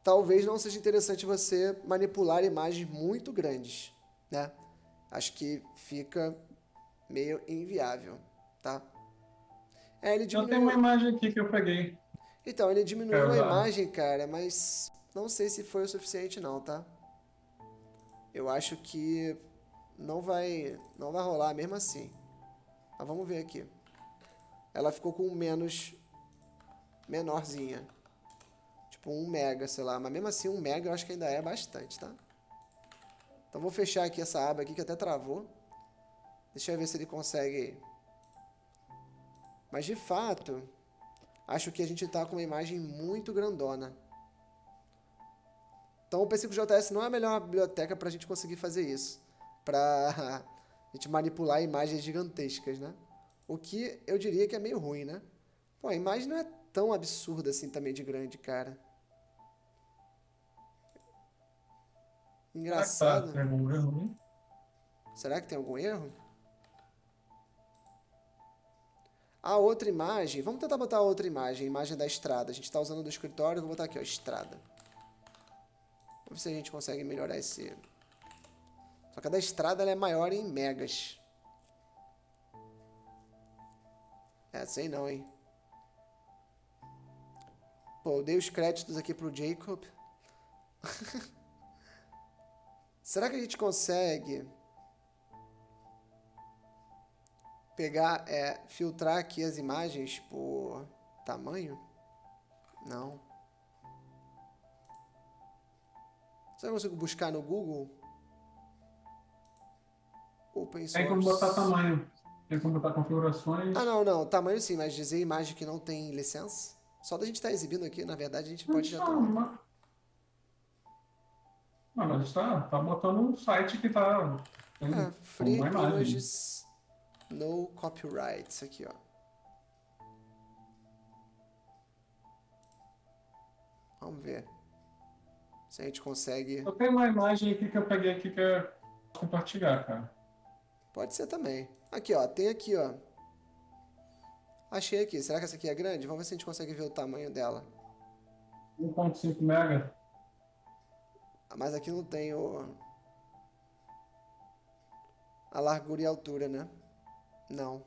talvez não seja interessante você manipular imagens muito grandes, né? Acho que fica meio inviável, tá? Ele Já tem uma diminuiu. imagem aqui que eu peguei. Então, ele Quer diminuiu a usar? imagem, cara, mas não sei se foi o suficiente não, tá? Eu acho que não vai rolar mesmo assim. Mas vamos ver aqui. Ela ficou com menorzinha. Tipo 1 mega, sei lá. Mas mesmo assim 1 mega eu acho que ainda é bastante, tá? Então vou fechar aqui essa aba aqui que até travou. Deixa eu ver se ele consegue. Mas de fato, acho que a gente tá com uma imagem muito grandona. Então o P5JS não é a melhor biblioteca para a gente conseguir fazer isso. Para a gente manipular imagens gigantescas, né? O que eu diria que é meio ruim, né? Pô, a imagem não é tão absurda assim também de grande, cara. Será que tá? Engraçado. Tem algum erro aí? Será que tem algum erro? A outra imagem, vamos tentar botar outra imagem, a imagem da estrada. A gente está usando do escritório, vou botar aqui, ó, estrada. Vamos ver se a gente consegue melhorar esse. Só que a da estrada ela é maior em megas. Sei não, hein? Pô, eu dei os créditos aqui pro Jacob. Será que a gente consegue pegar, filtrar aqui as imagens por tamanho? Não. Será que eu consigo buscar no Google? Open Tem como botar source. tamanho. Tem como botar Ah, configurações. não, não. Tamanho sim, mas dizer imagem que não tem licença? Só da gente estar exibindo aqui, na verdade, a gente pode já Não, tomar. mas está botando um site que tá. Tem Free uma imagem. images, no copyright. Isso aqui, ó. Vamos ver se a gente consegue. Eu tenho uma imagem aqui que eu peguei aqui que eu vou compartilhar, cara. Pode ser também. Aqui, ó. Tem aqui, ó. Achei aqui. Será que essa aqui é grande? Vamos ver se a gente consegue ver o tamanho dela. 1.5 mega. Mas aqui não tem a largura e a altura, né? Não.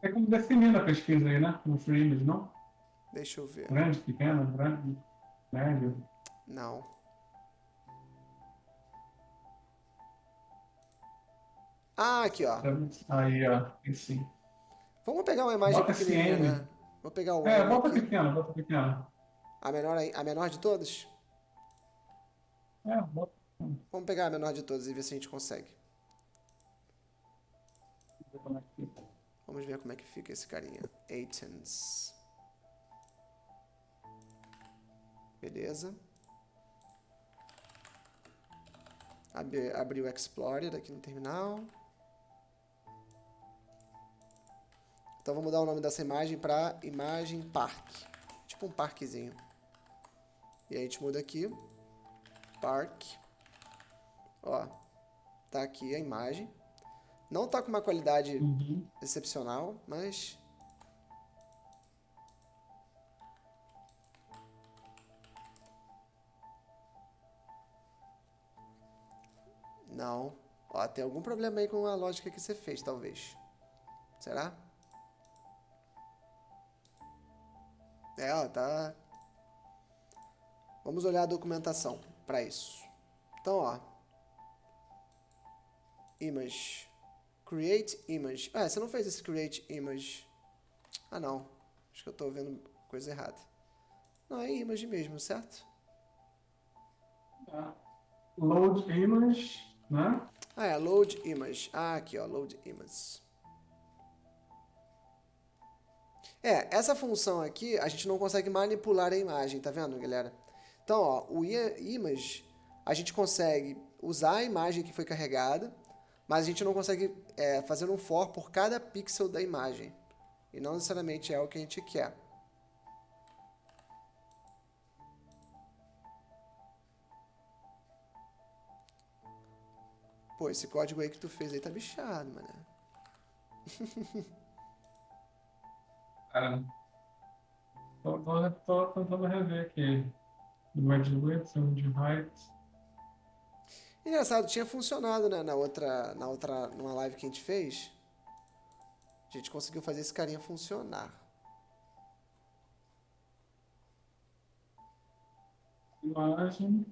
Tem como definir na pesquisa aí, né? No free image, não? Deixa eu ver. Grande, pequeno, grande, médio. Não. Ah, aqui, ó. Aí, ó. Aí sim. Vamos pegar uma imagem Bota pequenininha, SM. né? Vou pegar o É, M bota aqui. pequeno, bota pequeno. A menor de todas? É, bota. Vamos pegar a menor de todas e ver se a gente consegue. Deixa eu ver como é que fica. Vamos ver como é que fica esse carinha. Athens. Beleza. Abrir o Explorer aqui no terminal. Então vamos dar o nome dessa imagem para imagem parque. Tipo um parquezinho. E aí a gente muda aqui. Park. Ó. Tá aqui a imagem. Não tá com uma qualidade Uhum. excepcional, mas não. Ó, tem algum problema aí com a lógica que você fez, talvez. Será? É, ó, tá. Vamos olhar a documentação para isso. Então, ó. Image. Create image. Ah, você não fez esse create image. Ah, não. Acho que eu tô vendo coisa errada. Não, é image mesmo, certo? Tá? Load image, né? Ah, é load image. Ah, aqui, ó, load image. É, essa função aqui, a gente não consegue manipular a imagem, tá vendo, galera? Então, ó, o image, a gente consegue usar a imagem que foi carregada, mas a gente não consegue fazer um for por cada pixel da imagem. E não necessariamente é o que a gente quer. Pô, esse código aí que tu fez aí tá bichado, mano. Cara, tô tentando rever aqui. Image width, image height. Engraçado, tinha funcionado, né, numa live que a gente fez. A gente conseguiu fazer esse carinha funcionar. Imagem.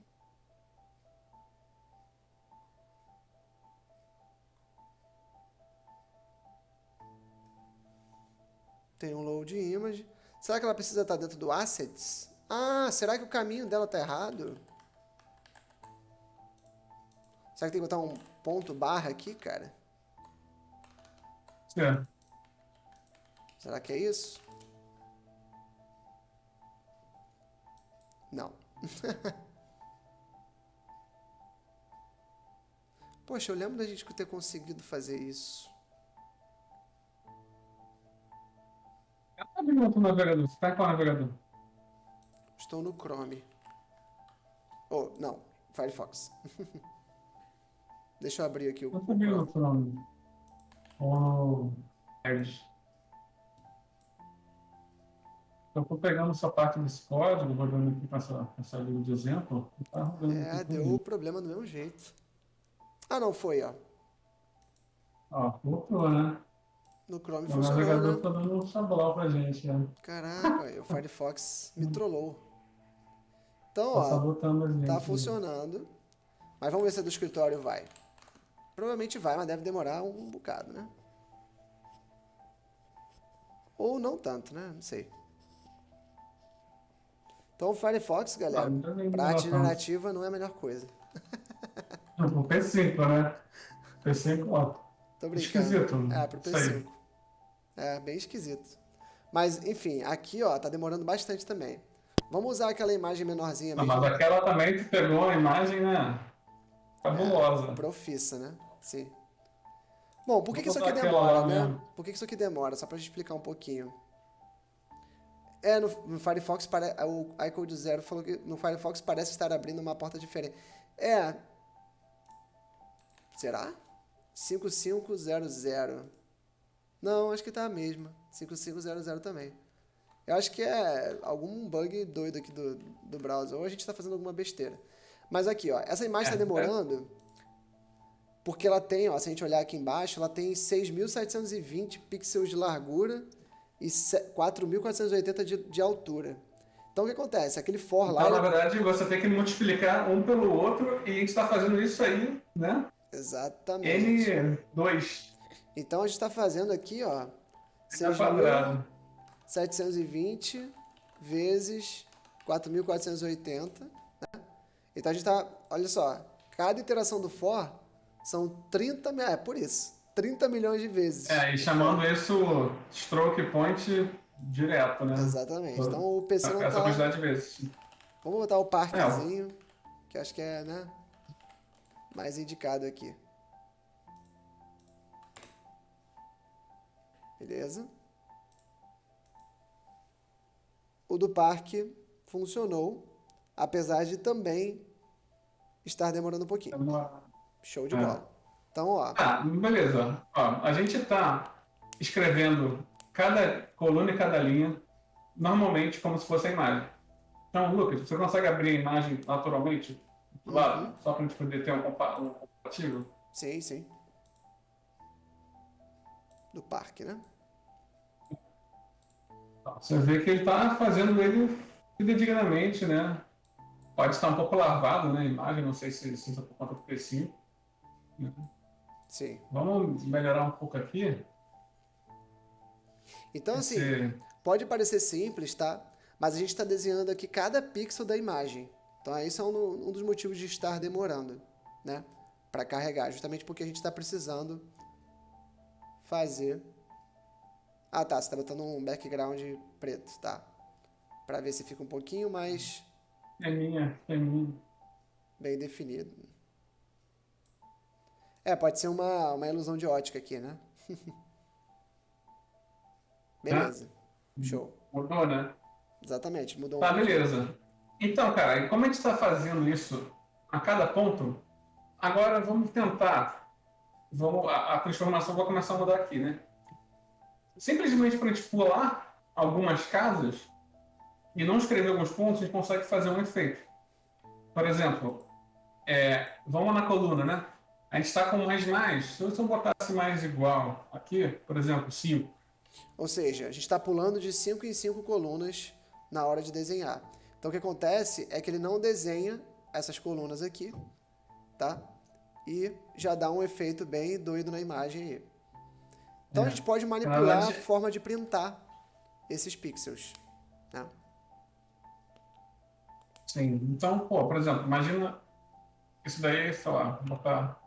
Tem um load image. Será que ela precisa estar dentro do assets? Ah, será que o caminho dela tá errado? Será que tem que botar um ponto barra aqui, cara? Certo. Será que é isso? Não. Poxa, eu lembro da gente ter conseguido fazer isso. Abre outro navegador. Você tá com o navegador? Estou no Chrome. Oh, não. Firefox. Deixa eu abrir aqui Eu o também Chrome. outro nome. Ou Edge. Eu tô pegando essa parte desse código, rodando aqui com essa linha de exemplo. Tá rodando aqui É, tudo. deu problema do mesmo jeito. Ah, não, foi, ó. Ó, voltou, né? No Chrome O funcionou, navegador né? tá dando um sablau pra gente, né? Caraca, o Firefox me trollou. Então, Tá ó, sabotando a tá gente. funcionando. Mas vamos ver se a do escritório vai. Provavelmente vai, mas deve demorar um bocado, né? Ou não tanto, né? Não sei. Então, o Firefox, Ah, galera, não tá nem para arte demorar tanto. generativa não é a melhor coisa. O P5, né? P5, ó. Tô brincando. Esquisito. É, pro Isso aí. P5. É, bem esquisito. Mas, enfim, aqui, ó, tá demorando bastante também. Vamos usar aquela imagem menorzinha Não, mas mesmo. aquela também tu pegou uma imagem, né? É, Cabulosa. profissa, né? Sim. Bom, por que Vou que isso botar aqui aquela demora, lá né? mesmo. Por que que isso aqui demora? Só pra gente explicar um pouquinho. É, no Firefox, o iCode Zero falou que no Firefox parece estar abrindo uma porta diferente. É, será? 5500. Não, acho que tá a mesma. 5500 também. Eu acho que é algum bug doido aqui do browser. Ou a gente tá fazendo alguma besteira. Mas aqui, ó. Essa imagem tá É. demorando porque ela tem, ó. Se a gente olhar aqui embaixo, ela tem 6.720 pixels de largura e 4.480 de altura. Então o que acontece? Aquele for lá, Então, na ele... verdade, você tem que multiplicar um pelo outro e a gente está fazendo isso aí, né? Exatamente. N2 Então a gente está fazendo aqui, ó, ao quadrado. 6.720 vezes 4.480. Então a gente tá, olha só, cada iteração do for são 30, por isso, 30 milhões de vezes É, e o for. chamando isso stroke point direto, né? Exatamente. Então o PC não Essa tá. quantidade de vezes. Vamos botar o É, parquezinho, que acho que é, né, mais indicado aqui. Beleza? O do parque funcionou, apesar de também estar demorando um pouquinho. Show de é. bola. Então, ó, Ah, beleza. Ó, a gente está escrevendo cada coluna e cada linha normalmente como se fosse a imagem. Então, Lucas, você consegue abrir a imagem naturalmente do uhum, lado, só para a gente poder ter um comparativo? sim, sim, do parque, né? Você vê que ele está fazendo ele fidedignamente, né? Pode estar um pouco lavado, né, a imagem, não sei se isso é por conta do precinho. Né? Sim. Vamos melhorar um pouco aqui. Então, assim, Esse... pode parecer simples, tá? Mas a gente está desenhando aqui cada pixel da imagem. Então, isso é um dos motivos de estar demorando, né? Para carregar, justamente porque a gente está precisando fazer... Ah, tá, você está botando um background preto, tá? Para ver se fica um pouquinho mais É minha. bem definido. Pode ser uma ilusão de ótica aqui, né? Né? Beleza. Show. Mudou, né? Exatamente, mudou um Tá, pouquinho. beleza. Então, cara, e como a gente está fazendo isso a cada ponto, agora vamos tentar. A transformação vai começar a mudar aqui, né? Simplesmente para a gente pular algumas casas e não escrever alguns pontos, a gente consegue fazer um efeito. Por exemplo, vamos na coluna, né? A gente está com mais. Se eu botasse mais igual aqui, por exemplo, 5. Ou seja, a gente está pulando de 5 em 5 colunas na hora de desenhar. Então o que acontece é que ele não desenha essas colunas aqui, tá? E já dá um efeito bem doido na imagem aí. Então a gente pode manipular a forma de printar esses pixels, né? Sim. Então, pô, por exemplo, imagina isso daí, sei lá, botar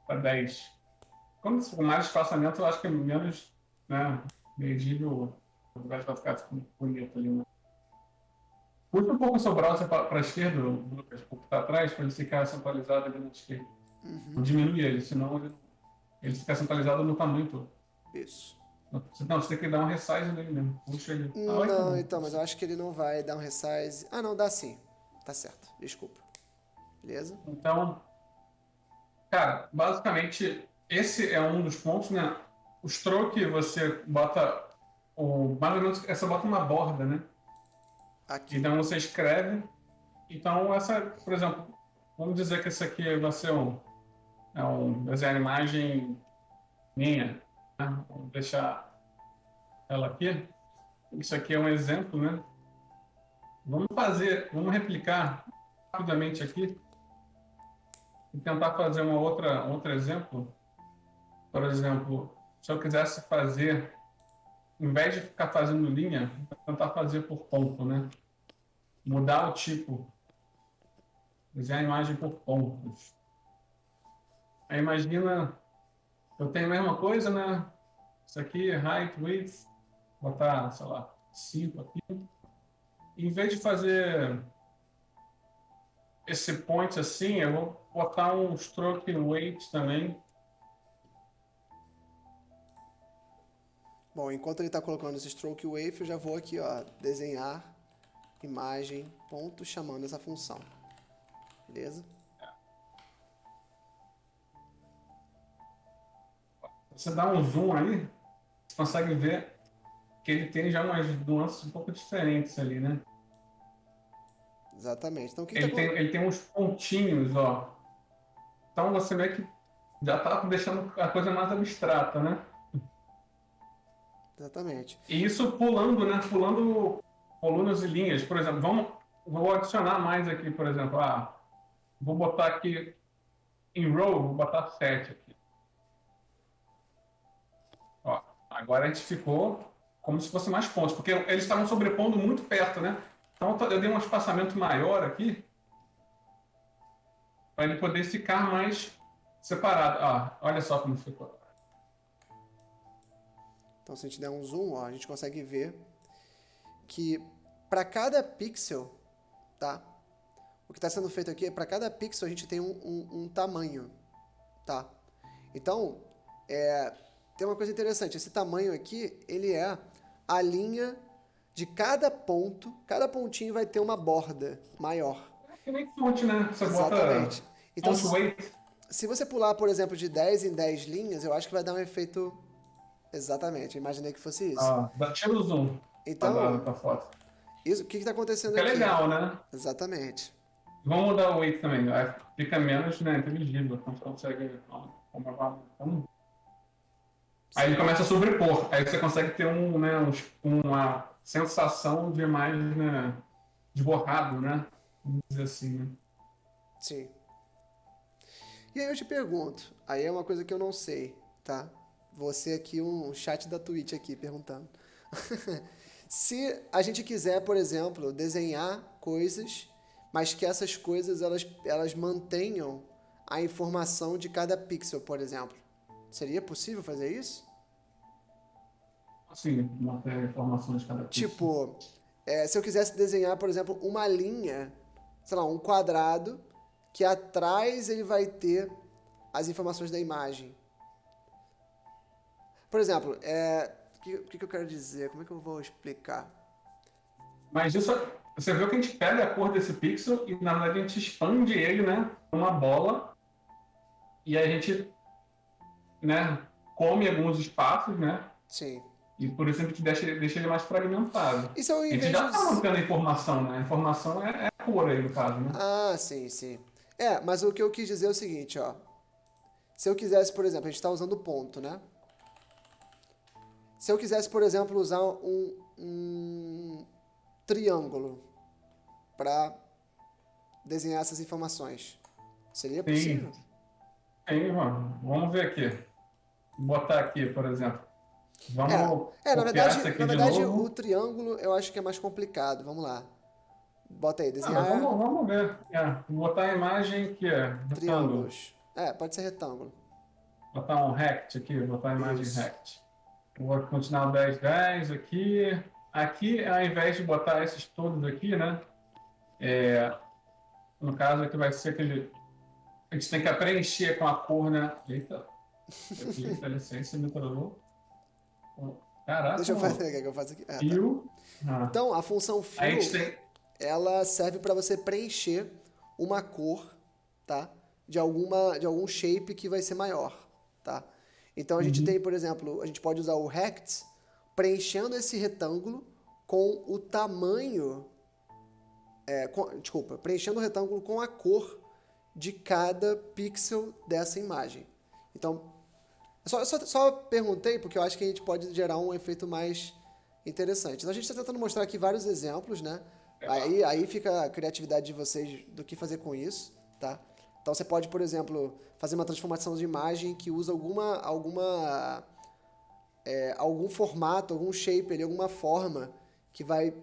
para 10. Quando for mais espaçamento, eu acho que é menos, né, medível, o lugar vai ficar bonito ali, né? Puxa um pouco o seu browser para a esquerda, Lucas, um pouco para trás, para ele ficar centralizado ali na esquerda. Não diminui ele, senão ele fica centralizado no tamanho todo. Isso. Não, você tem que dar um resize nele mesmo. Puxa ele. Vai tá Não, bom. então, mas eu acho que ele não vai dar um resize. Ah, não, dá sim. Tá certo, desculpa. Beleza? Então, cara, basicamente, esse é um dos pontos, né? O stroke, você bota mais ou menos, você bota uma borda, né? Aqui. Então você escreve. Então essa, por exemplo, vamos dizer que esse aqui vai ser um desenho de imagem minha, né? Vamos deixar ela aqui. Isso aqui é um exemplo, né? Vamos replicar rapidamente aqui e tentar fazer outro exemplo. Por exemplo, se eu quisesse fazer, em vez de ficar fazendo linha, tentar fazer por ponto, né? Mudar o tipo, desenhar a imagem por pontos. Aí imagina, eu tenho a mesma coisa, né? Isso aqui, height, width, botar, sei lá, 5 aqui. Em vez de fazer esse point assim, eu vou botar um stroke weight também. Bom, enquanto ele está colocando esse stroke wave, eu já vou aqui, ó, desenhar imagem, ponto, chamando essa função. Beleza? Você dá um zoom aí, você consegue ver que ele tem já umas nuances um pouco diferentes ali, né? Exatamente. Então, o que está Ele tem uns pontinhos, ó. Então você vê que já tá deixando a coisa mais abstrata, né? Exatamente. E isso pulando, né? Pulando colunas e linhas. Por exemplo, vou adicionar mais aqui, por exemplo. Vou botar aqui em row, vou botar 7 aqui. Ó, agora a gente ficou como se fosse mais pontos, porque eles estavam sobrepondo muito perto, né? Então eu dei um espaçamento maior aqui para ele poder ficar mais separado. Olha só como ficou. Então, se a gente der um zoom, ó, a gente consegue ver que para cada pixel, tá? O que está sendo feito aqui é para cada pixel a gente tem um tamanho, tá? Então, tem uma coisa interessante. Esse tamanho aqui, ele é a linha de cada ponto. Cada pontinho vai ter uma borda maior. É que nem fonte, né? Você Exatamente. bota Então, font weight. se você pular, por exemplo, de 10 em 10 linhas, eu acho que vai dar um efeito... Exatamente, eu imaginei que fosse isso. Tira o zoom Então, da foto. isso, o que está acontecendo Fica aqui? legal, né? Exatamente. Vamos mudar o weight também. Aí fica menos, né, inteligível. Então você consegue... Aí ele começa a sobrepor. Aí você consegue ter uma sensação de imagem, né, de borrado, né? Vamos dizer assim, né? Sim. E aí eu te pergunto, aí é uma coisa que eu não sei, tá? Você aqui, um chat da Twitch aqui perguntando. Se a gente quiser, por exemplo, desenhar coisas, mas que essas coisas elas mantenham a informação de cada pixel, por exemplo. Seria possível fazer isso? Assim, manter informações de cada pixel. Tipo, se eu quisesse desenhar, por exemplo, uma linha, sei lá, um quadrado, que atrás ele vai ter as informações da imagem. Por exemplo, o que eu quero dizer? Como é que eu vou explicar? Mas isso, você viu que a gente pega a cor desse pixel e, na verdade, a gente expande ele, né? Uma bola, e aí a gente, né, come alguns espaços, né? Sim. E por isso a gente deixa ele mais fragmentado. E se eu A em gente vez já está de... mantendo a informação, né? A informação é a cor aí, no caso, né? Ah, sim, sim. Mas o que eu quis dizer é o seguinte, ó. Se eu quisesse, por exemplo, a gente está usando ponto, né? Se eu quisesse, por exemplo, usar um triângulo para desenhar essas informações, seria Sim, possível? sim, mano. Vamos ver aqui. Vou botar aqui, por exemplo. É, Vamos na copiar verdade, isso aqui na de verdade, o novo. triângulo eu acho que é mais complicado. Vamos lá. Bota aí, Ah, mas desenhar vamos ver. Vou botar a imagem aqui, retângulo. triângulos. Pode ser retângulo. Botar um rect aqui, botar a imagem Isso. rect. Vou continuar o 10, 10 aqui. Aqui, ao invés de botar esses todos aqui, né? No caso, aqui vai ser aquele. A gente tem que preencher com a cor, né? Eita, aqui, dá licença, me travou. Deixa Caraca, eu fazer, mano. o que é que eu faço aqui? Tá. Fio. Ah. Então, a função Aí a gente fill, tem. ela serve para você preencher uma cor, tá? De algum shape que vai ser maior, tá? Então a gente tem, Uhum. por exemplo, a gente pode usar o rect preenchendo esse retângulo com o tamanho, desculpa, preenchendo o retângulo com a cor de cada pixel dessa imagem. Então, só perguntei porque eu acho que a gente pode gerar um efeito mais interessante. Então a gente está tentando mostrar aqui vários exemplos, né? Aí fica a criatividade de vocês do que fazer com isso, tá? Então você pode, por exemplo, fazer uma transformação de imagem que usa algum formato, algum shape, ali, alguma forma que vai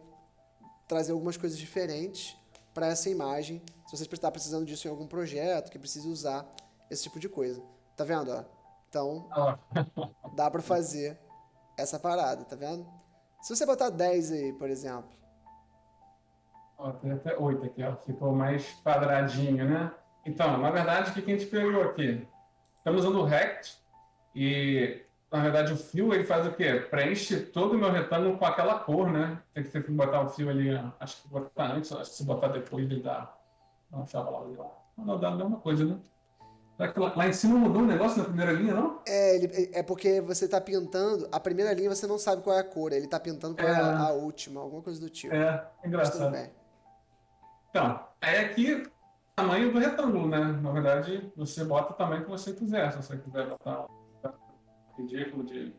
trazer algumas coisas diferentes para essa imagem. Se você estar precisando disso em algum projeto, que precise usar esse tipo de coisa. Tá vendo, ó? Então, Ó, dá para fazer essa parada, tá vendo? Se você botar 10 aí, por exemplo. ó, tem até 8 aqui, ó. Ficou mais quadradinho, né? Então, na verdade, o que a gente pegou aqui? Estamos usando o rect e, na verdade, o fio ele faz o quê? Preenche todo o meu retângulo com aquela cor, né? Tem que botar o fio ali, ó. Acho que botar antes, acho que se botar depois ele dá. Não, não dá a mesma coisa, né? Será que lá em cima mudou um negócio na primeira linha, não? É porque você tá pintando, a primeira linha você não sabe qual é a cor, ele tá pintando qual é a É, última, alguma coisa do tipo. Mas tudo engraçado. bem. Então, aí aqui o tamanho do retângulo, né? Na verdade, você bota o tamanho que você quiser. Se você quiser botar um ridículo de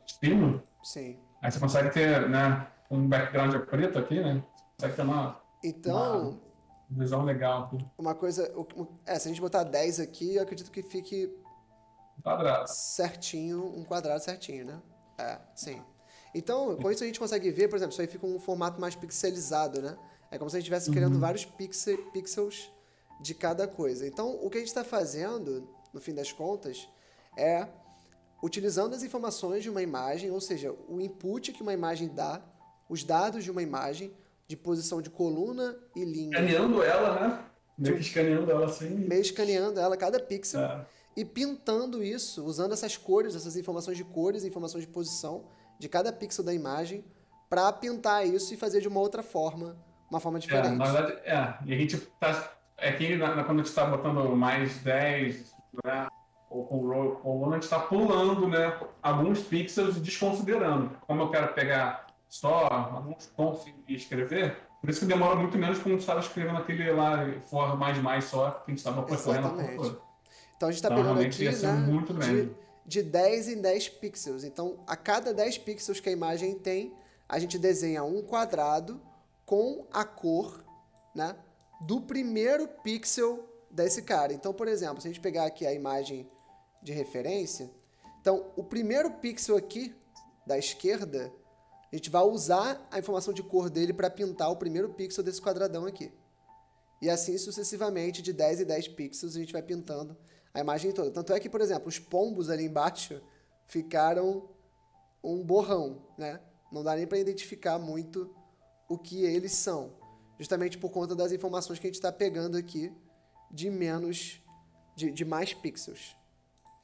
espino, Sim. aí você consegue ter, né, um background preto aqui, né? Consegue ter uma Então, visão legal aqui, uma coisa. Se a gente botar 10 aqui, eu acredito que fique quadrado. certinho, um quadrado certinho, né? Sim. Então, com isso a gente consegue ver, por exemplo, isso aí fica um formato mais pixelizado, né? É como se a gente estivesse criando Uhum. vários pixels de cada coisa. Então, o que a gente está fazendo, no fim das contas, é utilizando as informações de uma imagem, ou seja, o input que uma imagem dá, os dados de uma imagem, de posição de coluna e linha, Escaneando ela, né? de Meio que um escaneando ela assim. meio escaneando ela, cada pixel, É, e pintando isso, usando essas cores, essas informações de cores, informações de posição de cada pixel da imagem, para pintar isso e fazer de uma outra forma, uma forma na diferente. verdade, e a gente tá. Aqui, quando a gente está botando mais 10, né? Ou com row coluna, a gente está pulando, né, alguns pixels e desconsiderando. Como eu quero pegar só alguns pontos e escrever, por isso que demora muito menos quando a gente estava escrevendo aquele lá for mais só, que a gente estava percorrendo a cor Exatamente. toda. Então a gente está Então, pegando realmente ia aqui, ser né, muito grande. de 10 em 10 pixels. Então, a cada 10 pixels que a imagem tem, a gente desenha um quadrado com a cor, né, do primeiro pixel desse cara. Então, por exemplo, se a gente pegar aqui a imagem de referência, então o primeiro pixel aqui da esquerda, a gente vai usar a informação de cor dele para pintar o primeiro pixel desse quadradão aqui. E assim sucessivamente, de 10 em 10 pixels, a gente vai pintando a imagem toda. Tanto é que, por exemplo, os pombos ali embaixo ficaram um borrão, né? Não dá nem para identificar muito o que eles são, justamente por conta das informações que a gente está pegando aqui de de mais pixels,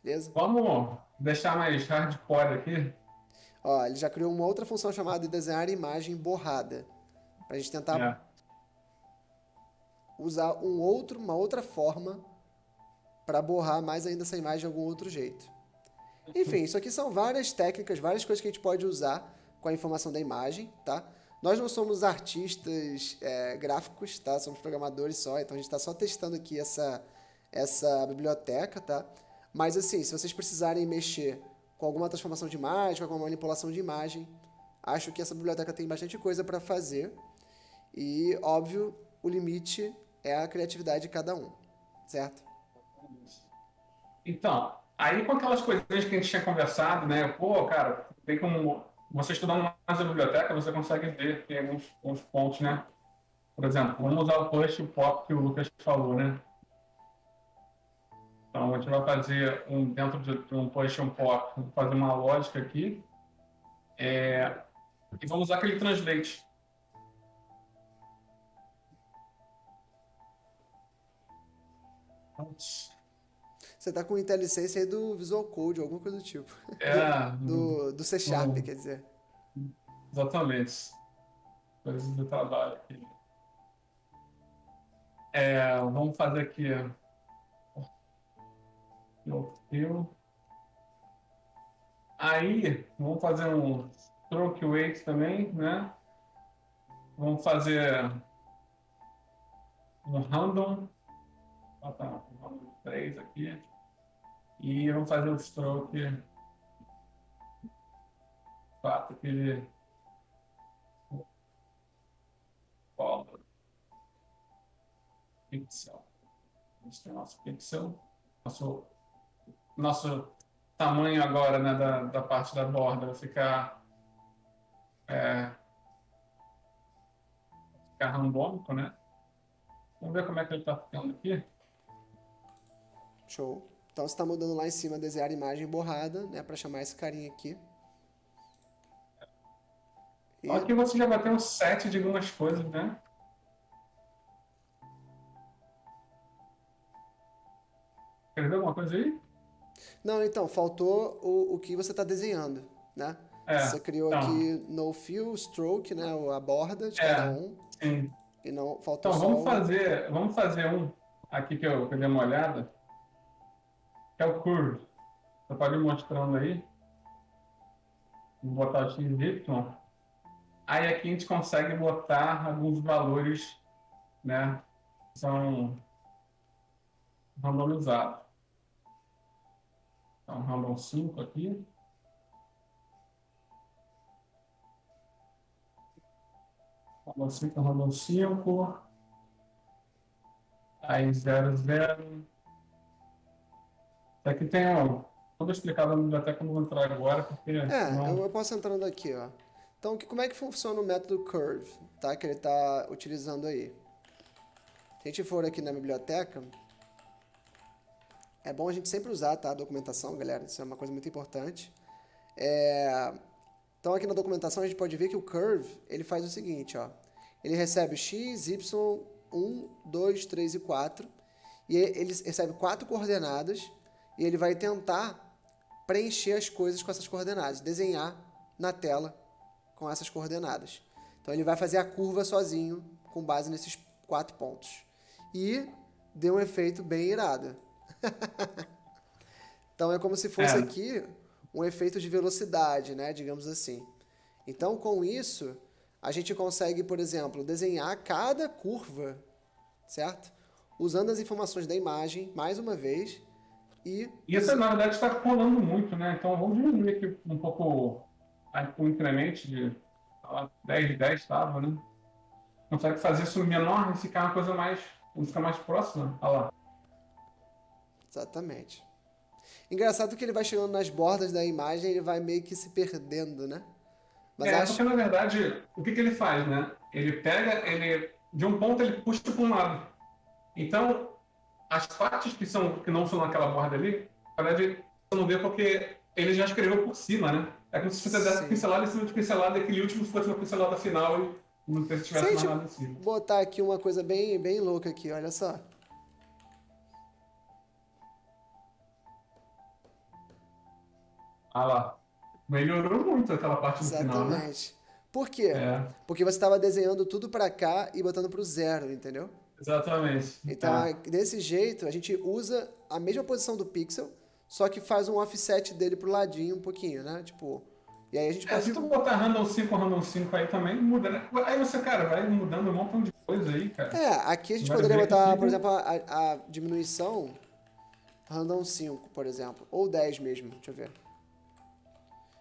beleza? Vamos deixar mais hardcore aqui. Ó, ele já criou uma outra função chamada de desenhar imagem borrada, para a gente tentar É. usar uma outra forma para borrar mais ainda essa imagem de algum outro jeito. Enfim, isso aqui são várias técnicas, várias coisas que a gente pode usar com a informação da imagem, tá? Nós não somos artistas gráficos, tá? Somos programadores só, então a gente está só testando aqui essa biblioteca, tá? Mas assim, se vocês precisarem mexer com alguma transformação de imagem, com alguma manipulação de imagem, acho que essa biblioteca tem bastante coisa para fazer. E, óbvio, o limite é a criatividade de cada um, certo? Então, aí com aquelas coisinhas que a gente tinha conversado, né? Pô, cara, tem como. Você estudando mais a biblioteca, você consegue ver que tem alguns pontos, né? Por exemplo, vamos usar o push e o pop que o Lucas falou, né? Então, a gente vai fazer dentro de um push e um pop, vamos fazer uma lógica aqui, e vamos usar aquele translate. Você tá com IntelliSense aí do Visual Code, alguma coisa do tipo. É, Do C Sharp, quer dizer. exatamente. Coisas do trabalho aqui. Vamos fazer aqui no fio. Aí, vamos fazer um stroke weight também, né? Vamos fazer um random. Botar um random 3 aqui. E vamos fazer o stroke 4 aqui de color pixel. Esse é o nosso pixel. Nosso tamanho agora, né, da parte da borda vai ficar randômico, né? Vamos ver como é que ele está ficando aqui. Show. Então você tá mudando lá em cima, desenhar imagem borrada, né? Pra chamar esse carinha aqui. Então, E aqui você já vai ter um set de algumas coisas, né? Perdeu alguma coisa aí? não, então, faltou o que você está desenhando, né? Você criou Então, aqui no fill, stroke, né? A borda de cada é, um. sim. E não faltou Então, só o. vamos fazer um aqui que eu dei uma olhada, que é o curve. Você pode ir mostrando aí. Vou botar o XY. Aí aqui a gente consegue botar alguns valores, né? Que são randomizados. Então, random 5 aqui. Random 5, random 5. Aí 0, 0. Aqui tem tudo explicado na biblioteca, não vou entrar agora, porque Eu senão. posso entrando aqui, ó. Então, como é que funciona o método curve, tá? Que ele está utilizando aí. Se a gente for aqui na biblioteca, é bom a gente sempre usar, tá? A documentação, galera. Isso é uma coisa muito importante. Então, aqui na documentação, a gente pode ver que o curve, ele faz o seguinte, ó. Ele recebe x, y, 1, 2, 3 e 4. E ele recebe 4 coordenadas. E ele vai tentar preencher as coisas com essas coordenadas. Desenhar na tela com essas coordenadas. Então, ele vai fazer a curva sozinho, com base nesses 4 pontos. E deu um efeito bem irado. Então é como se fosse É, aqui um efeito de velocidade, né? Digamos assim. Então, com isso, a gente consegue, por exemplo, desenhar cada curva, certo? Usando as informações da imagem, mais uma vez, e e essa, na verdade, está colando muito, né? Então, vamos diminuir aqui um pouco o incremento lá, 10 de 10 estava, né? Consegue fazer isso menor e ficar uma coisa mais, ficar mais próxima. Olha lá. Exatamente. Engraçado que ele vai chegando nas bordas da imagem, ele vai meio que se perdendo, né? Mas É, acho. porque na verdade, o que que ele faz, né? Ele pega, de um ponto ele puxa para um lado. Então, as partes que não são naquela borda ali, na verdade, você não vê porque ele já escreveu por cima, né? É como se você desse Sim. pincelada em cima de pincelada e aquele último fosse uma pincelada final e não Se a tivesse mais gente nada em cima. botar aqui uma coisa bem, bem louca aqui, olha só. Ah lá. Melhorou muito aquela parte no final, né? Exatamente. Por quê? É, Porque você estava desenhando tudo para cá e botando para o zero, entendeu? exatamente. Então, É. desse jeito, a gente usa a mesma posição do pixel, só que faz um offset dele pro ladinho um pouquinho, né? Tipo, e aí a gente É, pode. se tu botar random 5 aí também muda, né? Aí você, cara, vai mudando um montão de coisa aí, cara. É, aqui a gente Vai poderia ver que botar, por fica. exemplo, a diminuição random 5, por exemplo, ou 10 mesmo, deixa eu ver.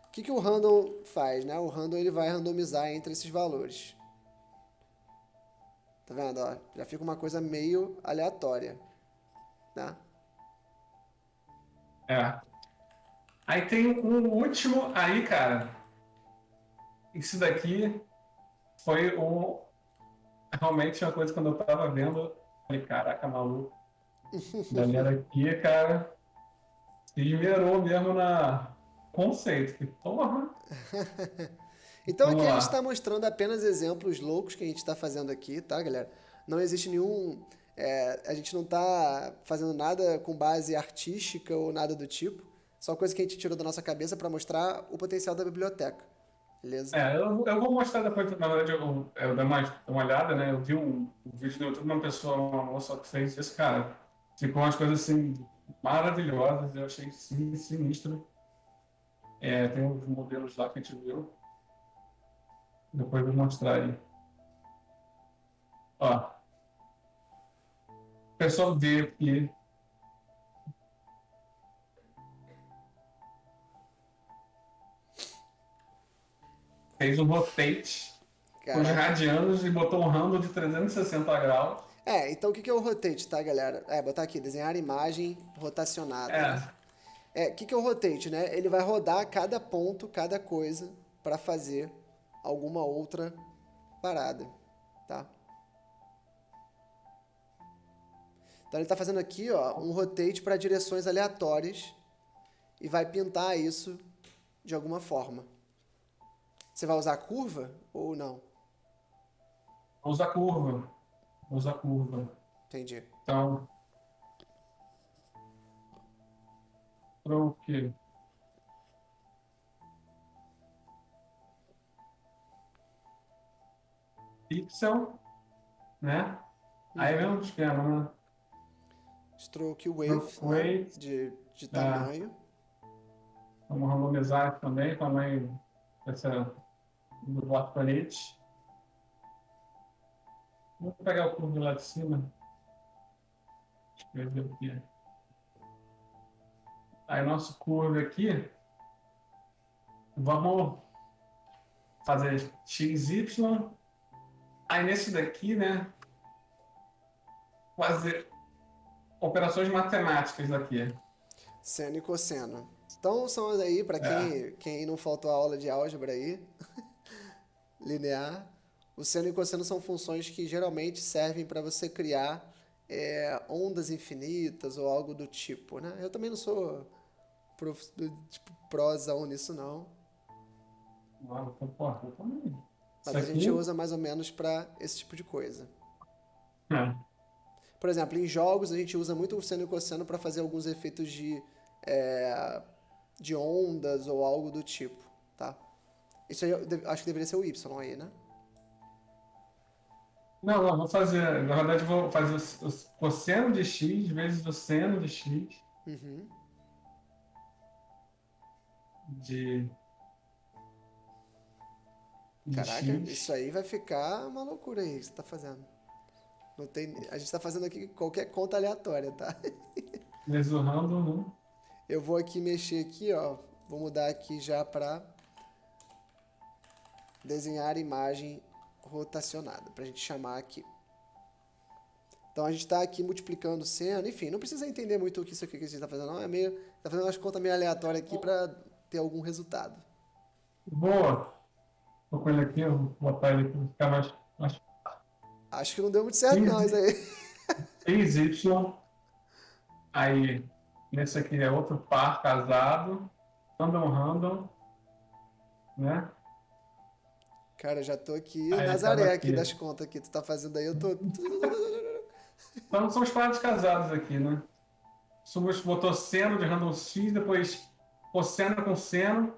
O que o random faz, né? O random ele vai randomizar entre esses valores. Tá vendo? Ó, já fica uma coisa meio aleatória, né? É. Aí tem um último aí, cara. Isso daqui foi realmente uma coisa quando eu tava vendo. Falei, caraca, maluco. A galera aqui, cara, se esmerou mesmo na conceito. Que porra. Então aqui Vamos a gente está lá. mostrando apenas exemplos loucos que a gente está fazendo aqui, tá, galera? Não existe nenhum. A gente não está fazendo nada com base artística ou nada do tipo. Só coisa que a gente tirou da nossa cabeça para mostrar o potencial da biblioteca. Beleza? É, eu vou mostrar depois, na verdade, eu dei uma olhada, né? Eu vi um vídeo no YouTube de uma pessoa, uma moça que fez isso, cara. Ficou umas coisas assim maravilhosas, eu achei sinistro. É, tem uns modelos lá que a gente viu, depois eu vou mostrar aí. Ó, o pessoal vê que fez um rotate com os Caraca. radianos e botou um random de 360 graus. Então o que é o rotate, tá, galera? Botar aqui, desenhar imagem rotacionada, né? É, O que é o rotate, né? Ele vai rodar cada ponto, cada coisa, para fazer alguma outra parada, tá? Então ele está fazendo aqui, ó, um rotate para direções aleatórias e vai pintar isso de alguma forma. Você vai usar a curva ou não? usa curva, usa curva. Entendi. Então, para o quê? Pixel, né? Aí vem Uhum. um esquema, né? Stroke width, né? Brookway, De é, tamanho. vamos randomizar aqui também, tamanho dessa, do bloco palete. Vou pegar o curvo lá de cima, escrever aqui. Aí nosso curvo aqui, vamos fazer XY. Aí nesse daqui, né, fazer operações matemáticas aqui. Seno e cosseno. Então são aí, para É, quem não faltou a aula de álgebra aí, linear, o seno e o cosseno são funções que geralmente servem para você criar ondas infinitas ou algo do tipo, né? Eu também não sou tipo prosão nisso não, então, porra, eu também. Isso mas a gente aqui, usa mais ou menos para esse tipo de coisa. é, Por exemplo, em jogos a gente usa muito o seno e o cosseno para fazer alguns efeitos é, de ondas ou algo do tipo, tá? Isso aí acho que deveria ser o Y aí, né? não, vou fazer, na verdade, vou fazer o cosseno de x vezes o seno de x Uhum. de, de Caraca, isso x, aí vai ficar uma loucura aí que você tá fazendo. Não tem, a gente tá fazendo aqui qualquer conta aleatória, tá? vezes o random, né? Eu vou aqui mexer aqui, ó. Vou mudar aqui já pra desenhar imagem rotacionada, para a gente chamar aqui. Então a gente está aqui multiplicando cena, enfim, não precisa entender muito o que isso aqui que a gente está fazendo, não. É meio, tá fazendo umas contas meio aleatórias aqui para ter algum resultado. Boa. Tô com ele aqui, eu vou botar ele para ficar mais Acho que não deu muito certo, não, isso aí. 6Y. Aí, nesse aqui é outro par casado. Random, né? Cara, eu já tô aqui, o Aí acaba Nazaré aqui aqui. das contas que tu tá fazendo aí, eu tô. Então são os pares casados aqui, né? Subas botou seno de random X, depois cosseno com seno,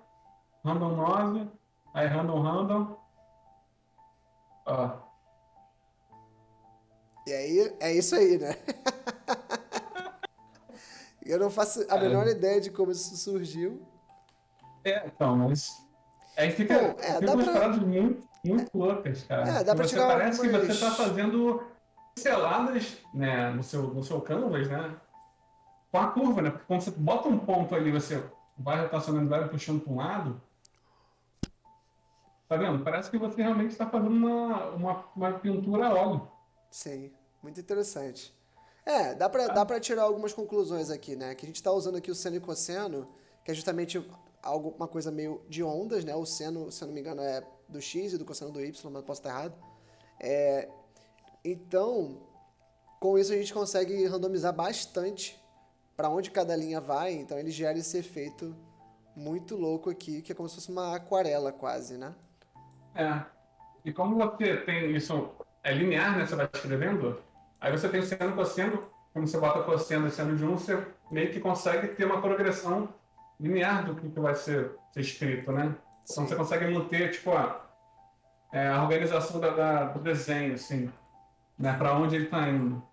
random 9, aí random. Ó. E aí, é isso aí, né? Eu não faço a menor Cara, ideia de como isso surgiu. então, mas. Aí Bom, fica umas paradas muito loucas, cara. dá Que pra você tirar parece que você está algumas. fazendo pinceladas, né, no seu canvas, né? Com a curva, né? Porque quando você bota um ponto ali, você vai rotacionando, vai puxando para um lado, tá vendo? Parece que você realmente está fazendo uma pintura a óleo. Sim, muito interessante. Dá Tá? pra tirar algumas conclusões aqui, né? Que a gente tá usando aqui o seno e cosseno, que é justamente uma coisa meio de ondas, né? O seno, se eu não me engano, é do x e do cosseno do y, mas posso estar errado. É, então, com isso a gente consegue randomizar bastante para onde cada linha vai, então ele gera esse efeito muito louco aqui, que é como se fosse uma aquarela quase, né? É. E como você tem isso é linear, né? Você vai escrevendo, aí você tem o seno e cosseno, quando você bota cosseno e seno de um, você meio que consegue ter uma progressão linear do que vai ser escrito, né? Então você Sim, consegue manter, tipo, a organização do desenho, assim, né? Para onde ele está indo.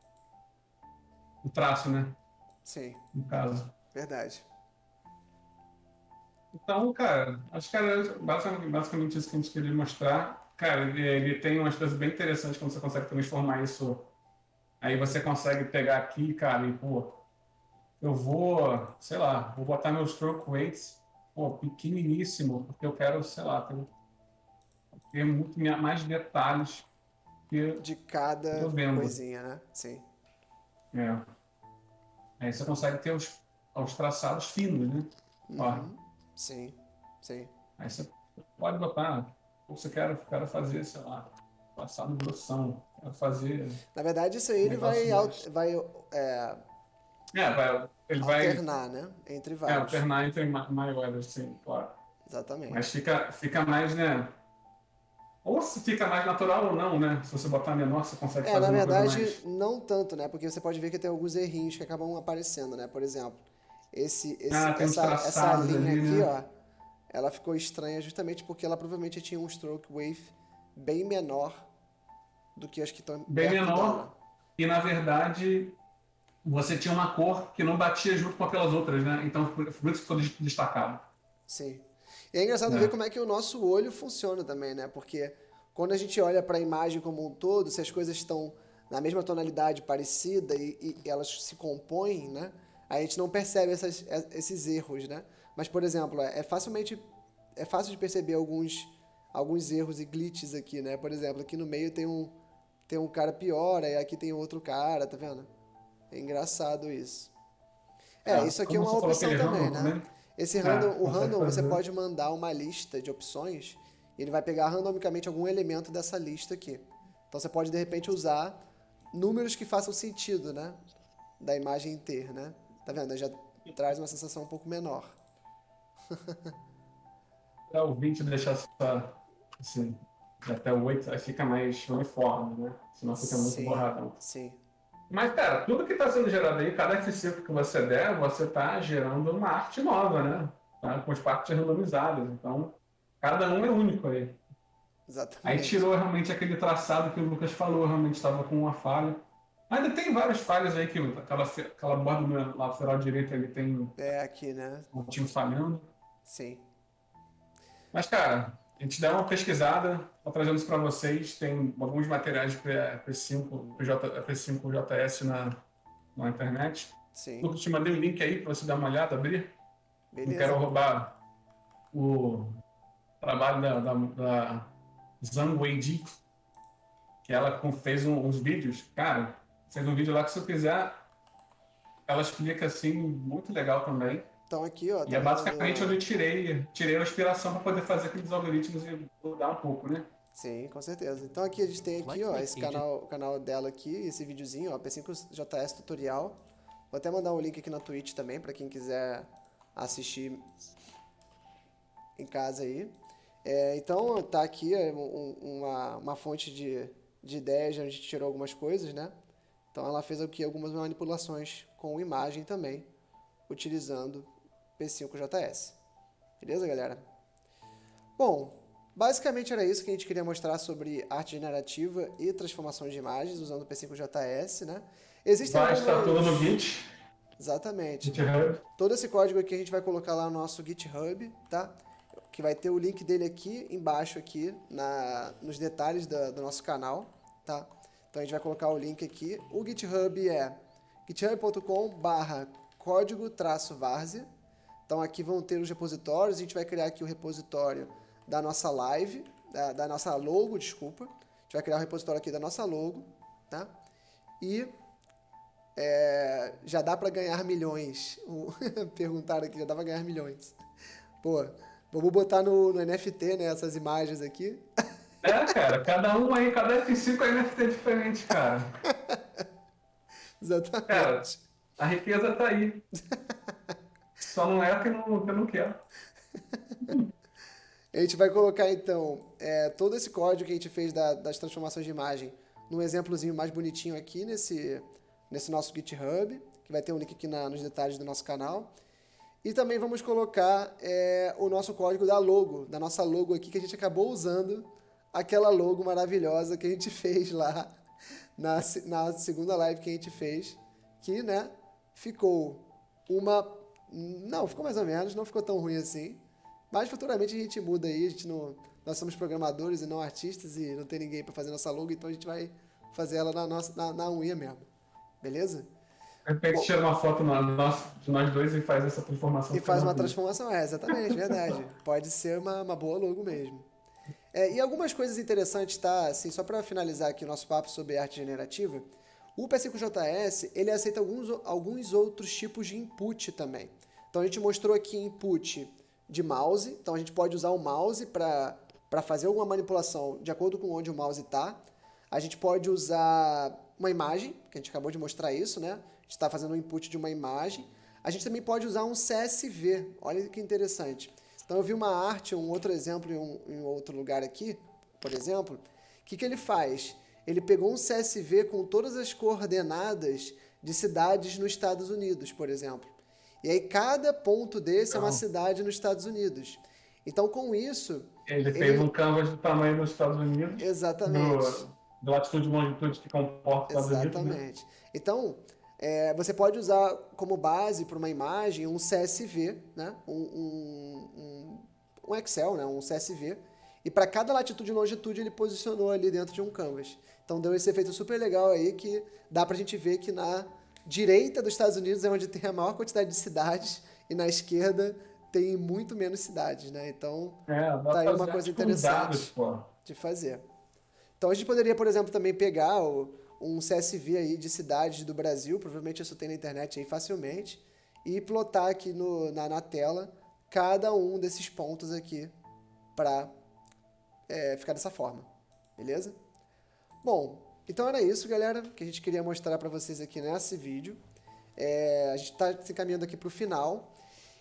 O traço, né? sim, No caso. verdade. Então, cara, acho que era basicamente isso que a gente queria mostrar. Cara, ele tem umas coisas bem interessantes quando você consegue transformar isso. Aí você consegue pegar aqui, cara, e, pô, eu vou, sei lá, vou botar meus stroke weights, pô, pequeniníssimo, porque eu quero, sei lá, ter muito mais detalhes que eu De cada tô vendo. coisinha, né? Sim. É. Aí você consegue ter os traçados finos, né? Ó, Uhum. Sim, sim. aí você pode botar, ou você quer fazer, sei lá, passado grossão, quero fazer Na verdade, isso aí um ele negócio mais. vai é, Ele vai alternar, né? Entre vários. alternar entre maiores, assim, claro. Mas Exatamente. fica mais, né? Ou se fica mais natural ou não, né? Se você botar menor, você consegue Na fazer uma coisa verdade, mais. não tanto, né? Porque você pode ver que tem alguns errinhos que acabam aparecendo, né? Por exemplo, Tem uns essa traçados linha ali, aqui, né? ó, ela ficou estranha justamente porque ela provavelmente tinha um stroke wave bem menor do que as que estão Bem perto dela. menor. E na verdade, você tinha uma cor que não batia junto com aquelas outras, né? Então, por isso que foi destacado. Sim. E é engraçado ver Né? como é que o nosso olho funciona também, né? Porque quando a gente olha para a imagem como um todo, se as coisas estão na mesma tonalidade parecida e elas se compõem, né? A gente não percebe esses erros, né? Mas, por exemplo, é fácil de perceber alguns erros e glitches aqui, né? Por exemplo, aqui no meio tem um cara pior, aí aqui tem outro cara, tá vendo? É engraçado isso. Isso aqui é Como uma você falou opção aquele também, random né? também, O consegue random você fazer. pode mandar uma lista de opções e ele vai pegar randomicamente algum elemento dessa lista aqui. Então você pode de repente usar números que façam sentido, né? Da imagem ter, né? Tá vendo? Já traz uma sensação um pouco menor. Para o 20 deixar só, assim, até o 8, aí fica mais uniforme, né? Senão fica muito Sim, borradão. sim. Mas, cara, tudo que está sendo gerado aí, cada F5 que você der, você está gerando uma arte nova, né? Tá? Com as partes randomizadas. Então, cada um é único aí. Aí Exatamente. tirou realmente aquele traçado que o Lucas falou, realmente estava com uma falha. Ainda tem várias falhas aí, que aquela borda do lateral direito ele tem um É aqui, né? pontinho falhando. Sim. Mas, cara, a gente dá uma pesquisada, tá trazendo isso para vocês. Tem alguns materiais de P5, P5 JS na internet. Sim. Lucas, te mandei um link aí para você dar uma olhada, abrir. Não quero Beleza. roubar o trabalho Zhang Weiji, que ela fez uns vídeos, cara, fez um vídeo lá que se eu quiser, ela explica assim, muito legal também. Então aqui, ó, E tá é vendo? basicamente onde eu tirei a inspiração para poder fazer aqueles algoritmos e mudar um pouco, né? Sim, com certeza. Então aqui a gente tem aqui, ó, esse canal, o canal dela aqui, esse videozinho, ó, P5JS tutorial. Vou até mandar um link aqui na Twitch também para quem quiser assistir em casa aí. Então tá aqui uma fonte de ideias onde a gente tirou algumas coisas, né? Então ela fez aqui algumas manipulações com imagem também, utilizando P5JS. Beleza, galera? Bom, basicamente era isso que a gente queria mostrar sobre arte generativa e transformação de imagens usando o P5JS, né? Existem Vai estar tudo no algumas... Git, Exatamente. GitHub. Todo esse código aqui a gente vai colocar lá no nosso GitHub, tá? Que vai ter o link dele aqui embaixo aqui nos detalhes do nosso canal, tá? Então a gente vai colocar o link aqui. O GitHub é github.com/código-várzea. Então aqui vão ter os repositórios, a gente vai criar aqui o repositório da nossa live, da nossa logo, desculpa. A gente vai criar o repositório aqui da nossa logo, tá? E já dá para ganhar milhões. Perguntaram aqui, já dá para ganhar milhões. Pô, vamos botar no NFT, né, essas imagens aqui. É, cara, cada um aí, cada F5 é NFT diferente, cara. Cara, Exatamente. a riqueza tá aí. Só não é que eu não quero. A gente vai colocar, então, todo esse código que a gente fez das transformações de imagem num exemplozinho mais bonitinho aqui nesse nosso GitHub, que vai ter um link aqui nos detalhes do nosso canal. E também vamos colocar o nosso código da nossa logo aqui, que a gente acabou usando aquela logo maravilhosa que a gente fez lá na segunda live que a gente fez, que, né, ficou uma... Não, ficou mais ou menos, não ficou tão ruim assim, mas futuramente a gente muda aí, nós somos programadores e não artistas e não tem ninguém para fazer nossa logo, então a gente vai fazer ela na unha mesmo, beleza? De repente Bom, tira uma foto de nós dois e faz essa transformação e ficar faz na uma rua. transformação, exatamente, verdade. Pode ser uma boa logo mesmo. E algumas coisas interessantes, tá? Assim, só para finalizar aqui o nosso papo sobre arte generativa, o P5JS, ele aceita alguns outros tipos de input também. Então a gente mostrou aqui input de mouse, então a gente pode usar o mouse para fazer alguma manipulação de acordo com onde o mouse está. A gente pode usar uma imagem, que a gente acabou de mostrar isso, né? A gente está fazendo um input de uma imagem. A gente também pode usar um CSV, olha que interessante. Então eu vi uma arte, um outro exemplo em outro lugar aqui, por exemplo. O que ele faz? Ele pegou um CSV com todas as coordenadas de cidades nos Estados Unidos, por exemplo. E aí cada ponto desse é uma Então, cidade nos Estados Unidos. Então com isso, ele fez um ele... canvas do tamanho dos Estados Unidos, Exatamente. do latitude e longitude que comporta os Estados Unidos, né? Exatamente. Então, você pode usar como base para uma imagem um CSV, né? Um Excel, né? Um CSV. E para cada latitude e longitude ele posicionou ali dentro de um canvas. Então deu esse efeito super legal aí que dá para a gente ver que na direita dos Estados Unidos é onde tem a maior quantidade de cidades e na esquerda tem muito menos cidades, né? Então Dá tá pra aí uma fazer coisa arte com dados, interessante pô. de fazer. Então a gente poderia, por exemplo, também pegar um CSV aí de cidades do Brasil, provavelmente isso tem na internet aí facilmente, e plotar aqui na tela cada um desses pontos aqui para ficar dessa forma, beleza? Bom, então era isso, galera, que a gente queria mostrar para vocês aqui nesse vídeo. A gente está se encaminhando aqui para o final.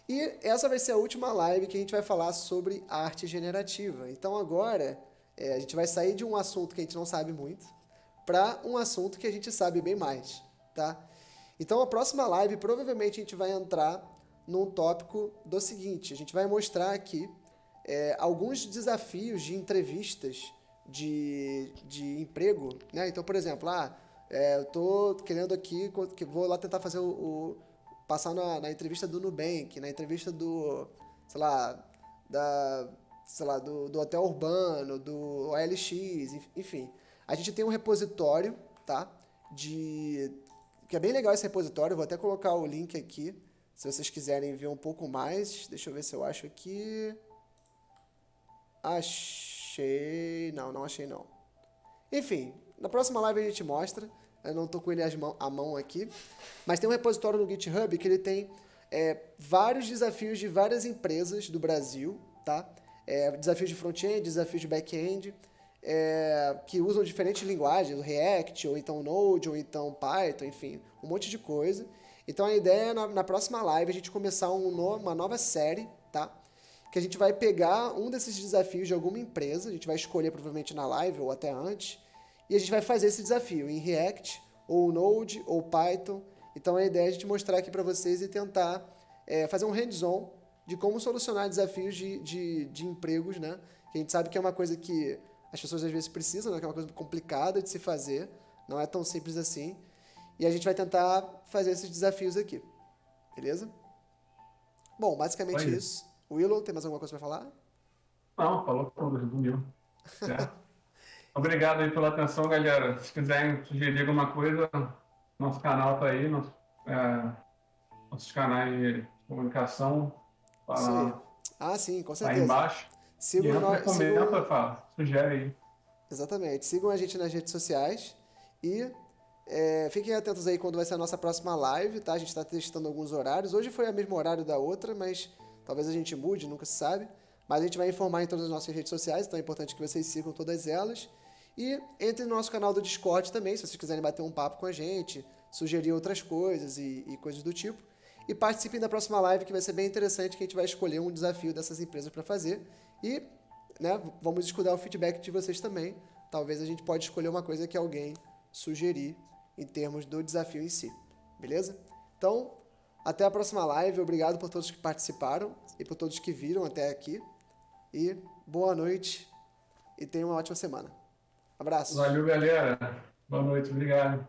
E essa vai ser a última live que a gente vai falar sobre arte generativa. Então agora a gente vai sair de um assunto que a gente não sabe muito para um assunto que a gente sabe bem mais, tá? Então a próxima live provavelmente a gente vai entrar num tópico do seguinte: a gente vai mostrar aqui alguns desafios de entrevistas de emprego, né? Então, por exemplo, eu tô querendo aqui, que vou lá tentar fazer passar na entrevista do Nubank, na entrevista sei lá, do Hotel Urbano, do OLX, enfim. A gente tem um repositório, tá? Que é bem legal esse repositório, eu vou até colocar o link aqui, se vocês quiserem ver um pouco mais. Deixa eu ver se eu acho aqui. achei. Não, não achei não. Enfim, na próxima live a gente mostra. Eu não tô com ele à mão aqui. Mas tem um repositório no GitHub que ele tem vários desafios de várias empresas do Brasil, tá? Desafios de front-end, desafios de back-end, que usam diferentes linguagens, o React, ou então Node, ou então Python, enfim, um monte de coisa. Então a ideia é na próxima live a gente começar uma nova série, tá? Que a gente vai pegar um desses desafios de alguma empresa, a gente vai escolher provavelmente na live ou até antes, e a gente vai fazer esse desafio em React, ou Node, ou Python. Então a ideia é a gente mostrar aqui para vocês e tentar fazer um hands-on de como solucionar desafios de empregos, né? Que a gente sabe que é uma coisa que as pessoas às vezes precisam, né? Que é uma coisa complicada de se fazer, não é tão simples assim. E a gente vai tentar fazer esses desafios aqui, beleza? Bom, Só basicamente isso. isso. Willow, tem mais alguma coisa para falar? Não, falou tudo, resumiu. Certo. Obrigado aí pela atenção, galera. Se quiserem sugerir alguma coisa, nosso canal tá aí, nossos canais de comunicação Isso aí. tá, Ah, sim, com tá aí certeza. embaixo. E Sigam, entra e comenta, sigam, fala, sugere aí. exatamente, sigam a gente nas redes sociais e fiquem atentos aí quando vai ser a nossa próxima live, tá? A gente está testando alguns horários. Hoje foi o mesmo horário da outra, mas talvez a gente mude, nunca se sabe. Mas a gente vai informar em todas as nossas redes sociais, então é importante que vocês sigam todas elas. E entre no nosso canal do Discord também, se vocês quiserem bater um papo com a gente, sugerir outras coisas e coisas do tipo. E participem da próxima live, que vai ser bem interessante, que a gente vai escolher um desafio dessas empresas para fazer. E vamos escutar o feedback de vocês também. Talvez a gente pode escolher uma coisa que alguém sugerir em termos do desafio em si. Beleza? Então, até a próxima live. Obrigado por todos que participaram e por todos que viram até aqui. E boa noite e tenham uma ótima semana. Abraços. Valeu, galera. Boa noite, obrigado.